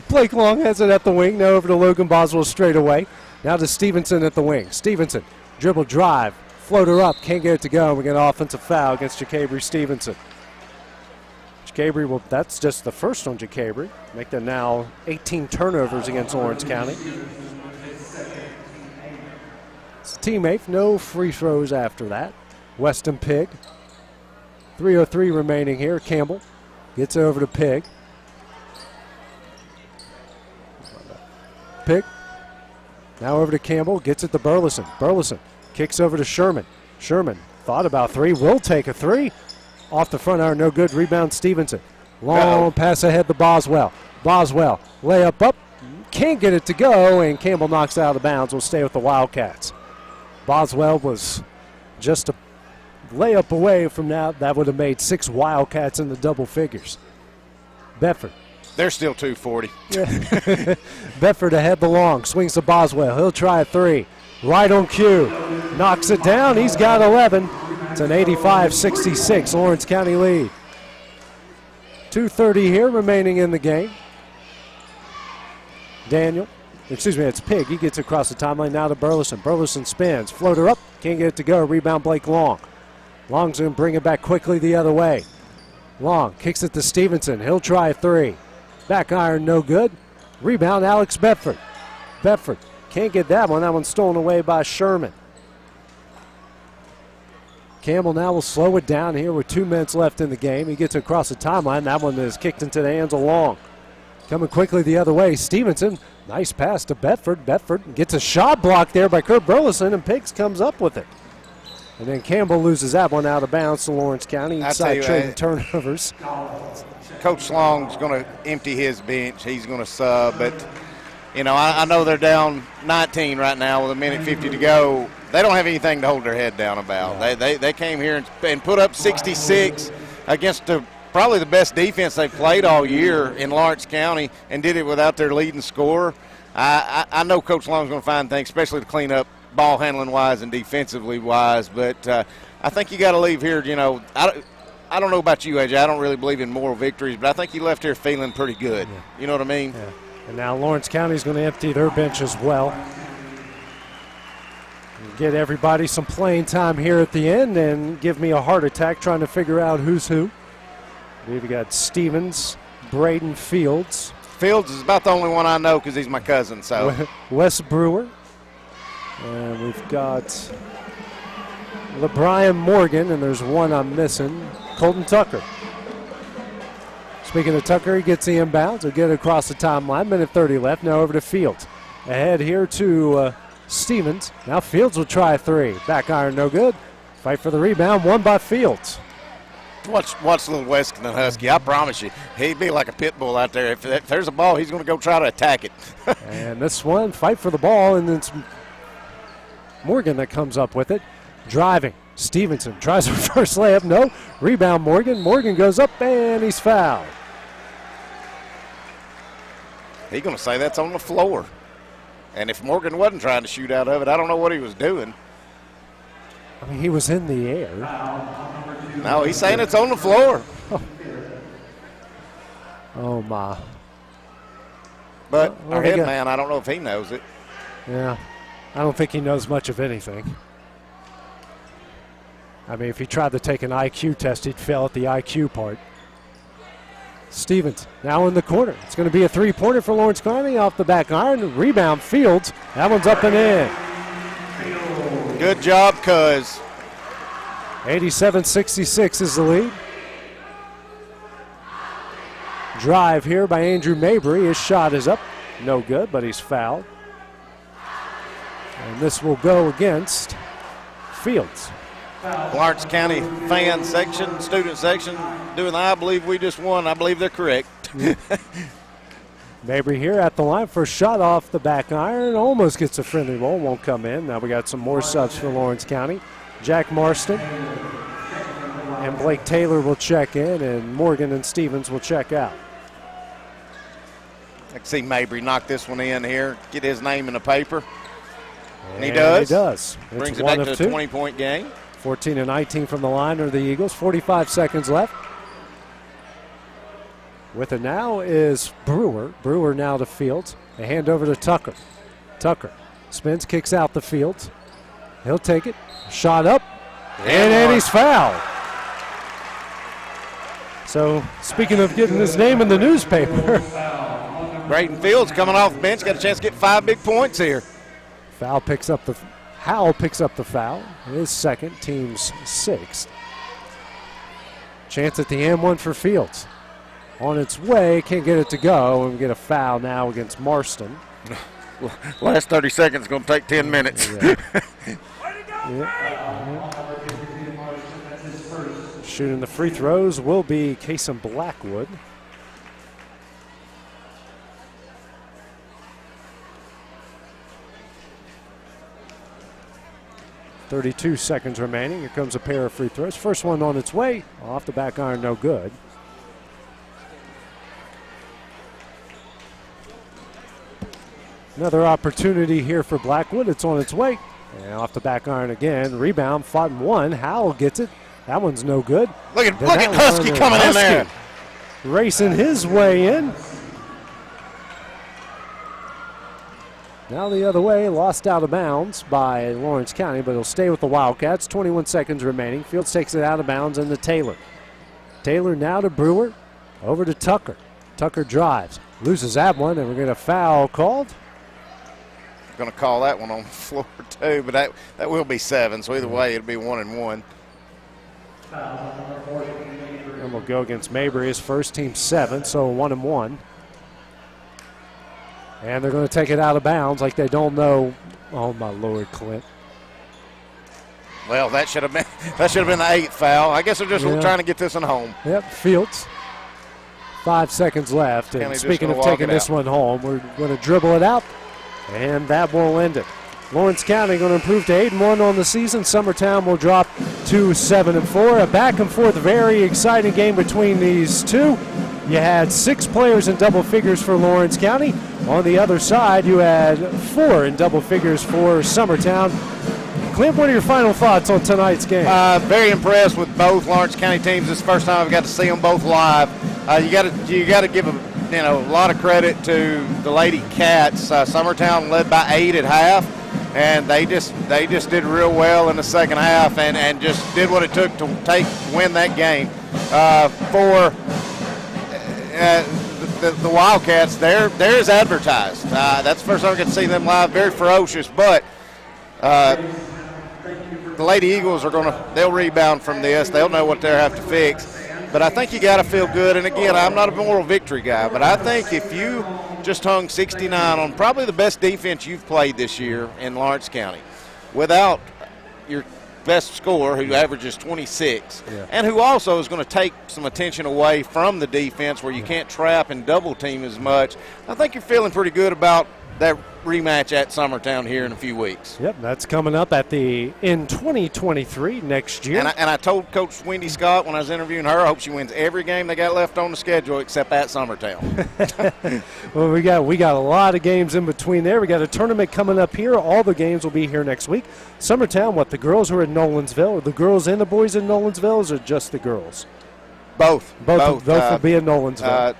Speaker 2: Blake Long has it at the wing. Now over to Logan Boswell straight away. Now to Stevenson at the wing. Stevenson, dribble drive, Floater up, can't get it to go. We get an offensive foul against Jacabry Stevenson. Jacabry, that's just the first on Jacabry. Make them now 18 turnovers against Lawrence County. It's a teammate, no free throws after that. Weston Pig. 3:03 remaining here. Campbell gets it over to Pig. Pig. Now over to Campbell, gets it to Burleson. Burleson kicks over to Sherman. Sherman thought about three, will take a three. Off the front iron, no good. Rebound Stevenson. Long pass ahead to Boswell. Boswell, layup up, can't get it to go, and Campbell knocks it out of bounds. Will stay with the Wildcats. Boswell was just a layup away from that. That would have made 6 Wildcats in the double figures. Bedford.
Speaker 3: They're still 240.
Speaker 2: Bedford ahead the long, swings to Boswell. He'll try a three. Right on cue. Knocks it down. He's got 11. It's an 85-66 Lawrence County lead. 2:30 here remaining in the game. It's Pig. He gets across the timeline now to Burleson. Burleson spins. Floater up. Can't get it to go. Rebound Blake Long. Long's going to bring it back quickly the other way. Long kicks it to Stevenson. He'll try a three. Back iron, no good. Rebound, Alex Bedford. Bedford can't get that one. That one's stolen away by Sherman. Campbell now will slow it down here with 2 minutes left in the game. He gets across the timeline. That one is kicked into the hands of Long. Coming quickly the other way, Stevenson. Nice pass to Bedford. Bedford gets a shot blocked there by Kurt Burleson, and Pigs comes up with it. And then Campbell loses that one out of bounds to Lawrence County. Inside trading turnovers.
Speaker 3: Coach Long's going to empty his bench. He's going to sub. But, I know they're down 19 right now with 1:50 to go. They don't have anything to hold their head down about. Yeah. They came here and put up 66 against probably the best defense they've played all year in Lawrence County, and did it without their leading scorer. I know Coach Long's going to find things, especially to clean up ball handling wise and defensively wise, but I think you got to leave here. I don't know about you, AJ. I don't really believe in moral victories, but I think you left here feeling pretty good. Yeah. You know what I mean?
Speaker 2: Yeah. And now Lawrence County's going to empty their bench as well. Get everybody some playing time here at the end and give me a heart attack trying to figure out who's who. We've got Stevens, Braden, Fields.
Speaker 3: Fields is about the only one I know because he's my cousin. So
Speaker 2: Wes Brewer. And we've got LeBrian Morgan, and there's one I'm missing, Colton Tucker. Speaking of Tucker, he gets the inbounds. He'll get it across the timeline. 1:30 left. Now over to Fields. Ahead here to Stevens. Now Fields will try a three. Back iron, no good. Fight for the rebound, won by Fields.
Speaker 3: Watch little Weston Husky. I promise you, he'd be like a pit bull out there. If there's a ball, he's going to go try to attack it.
Speaker 2: And this one, fight for the ball, and then it's Morgan that comes up with it. Driving. Stevenson tries a first layup. No. Rebound Morgan. Morgan goes up, and he's fouled.
Speaker 3: He's going to say that's on the floor. And if Morgan wasn't trying to shoot out of it, I don't know what he was doing.
Speaker 2: I mean, he was in the air.
Speaker 3: No, he's saying it's on the floor.
Speaker 2: Oh my.
Speaker 3: But our head man, I don't know if he knows it.
Speaker 2: Yeah. I don't think he knows much of anything. I mean, if he tried to take an IQ test, he'd fail at the IQ part. Stevens now in the corner. It's going to be a three-pointer for Lawrence County off the back iron. Rebound Fields. That one's up and in.
Speaker 3: Good job, cuz.
Speaker 2: 87-66 is the lead. Drive here by Andrew Mabry. His shot is up. No good, but he's fouled. And this will go against Fields.
Speaker 3: Lawrence County fan section, student section, doing the I believe we just won. I believe they're correct.
Speaker 2: Mabry here at the line for a shot off the back iron. Almost gets a friendly roll, won't come in. Now we got some more subs for Lawrence County. Jack Marston and Blake Taylor will check in, and Morgan and Stevens will check out.
Speaker 3: I can see Mabry knock this one in here, get his name in the paper. And he does.
Speaker 2: He does.
Speaker 3: Brings it back to a 20-point game.
Speaker 2: 14 and 19 from the line are the Eagles. 45 seconds left. With it now is Brewer. Brewer now to Fields. They hand over to Tucker. Tucker spins, kicks out the Fields. He'll take it. Shot up. And he's fouled. So, speaking of getting his name in the newspaper.
Speaker 3: Braden Fields coming off the bench, got a chance to get 5 big points here.
Speaker 2: Howell picks up the foul. His second, team's 6th. Chance at the end, one for Fields. On its way, can't get it to go, and we get a foul now against Marston.
Speaker 3: Last 30 seconds is going to take 10 minutes.
Speaker 2: Shooting the free throws will be Kason Blackwood. .32 seconds remaining. Here comes a pair of free throws. First one on its way. Off the back iron, no good. Another opportunity here for Blackwood. It's on its way. And off the back iron again. Rebound, fought and one. Howell gets it. That one's no good.
Speaker 3: Look at Husky coming in there.
Speaker 2: Racing his way in. Now the other way, lost out of bounds by Lawrence County, but he'll stay with the Wildcats. 21 seconds remaining. Fields takes it out of bounds into Taylor. Taylor now to Brewer. Over to Tucker. Tucker drives. Loses that one, and we're going to foul called.
Speaker 3: Going to call that one on the floor too, but that will be 7. So either way, it'll be 1 and 1.
Speaker 2: And we'll go against Mabry, his first, team 7, so 1 and 1. And they're going to take it out of bounds like they don't know. Oh my Lord, Clint.
Speaker 3: Well, that should have been the 8th foul. I guess they're just trying to get this one home.
Speaker 2: Yep, Fields. 5 seconds left. And speaking of taking this one home, we're going to dribble it out, and that will end it. Lawrence County going to improve to 8-1 on the season. Summertown will drop to 7-4. A back and forth, very exciting game between these two. You had 6 players in double figures for Lawrence County. On the other side, you had 4 in double figures for Summertown. Clint, what are your final thoughts on tonight's game?
Speaker 3: Very impressed with both Lawrence County teams. This is the first time I've got to see them both live. You got to give a lot of credit to the Lady Cats. Summertown led by 8 at half. And they just did real well in the second half and just did what it took to win that game. For the Wildcats, they're as advertised. That's the first time I get to see them live. Very ferocious, but the Lady Eagles they'll rebound from this. They'll know what they have to fix. But I think you got to feel good. And again, I'm not a moral victory guy, but I think if you just hung 69 on probably the best defense you've played this year in Lawrence County, without your best scorer who averages 26, and who also is going to take some attention away from the defense where you can't trap and double team as much, I think you're feeling pretty good about that rematch at Summertown here in a few weeks.
Speaker 2: Yep, that's coming up in 2023 next year.
Speaker 3: And I told Coach Wendy Scott when I was interviewing her, I hope she wins every game they got left on the schedule except at Summertown.
Speaker 2: Well, we got a lot of games in between there. We got a tournament coming up here. All the games will be here next week. Summertown, the girls are in Nolensville? Are the girls and the boys in Nolensville, or just the girls?
Speaker 3: Both.
Speaker 2: Both will be in Nolensville.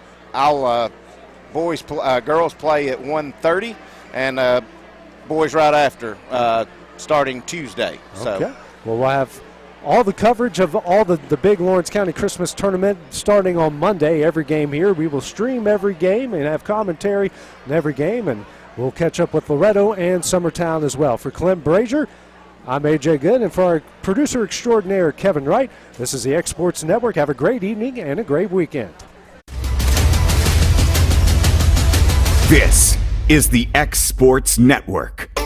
Speaker 3: Girls play at 1:30, and boys right after, starting Tuesday.
Speaker 2: Okay. Well, we'll have all the coverage of all the big Lawrence County Christmas tournament starting on Monday. Every game here. We will stream every game and have commentary on every game, and we'll catch up with Loretto and Summertown as well. For Clint Brazier, I'm A.J. Good, and for our producer extraordinaire, Kevin Wright, this is the X Sports Network. Have a great evening and a great weekend.
Speaker 1: This is the X Sports Network.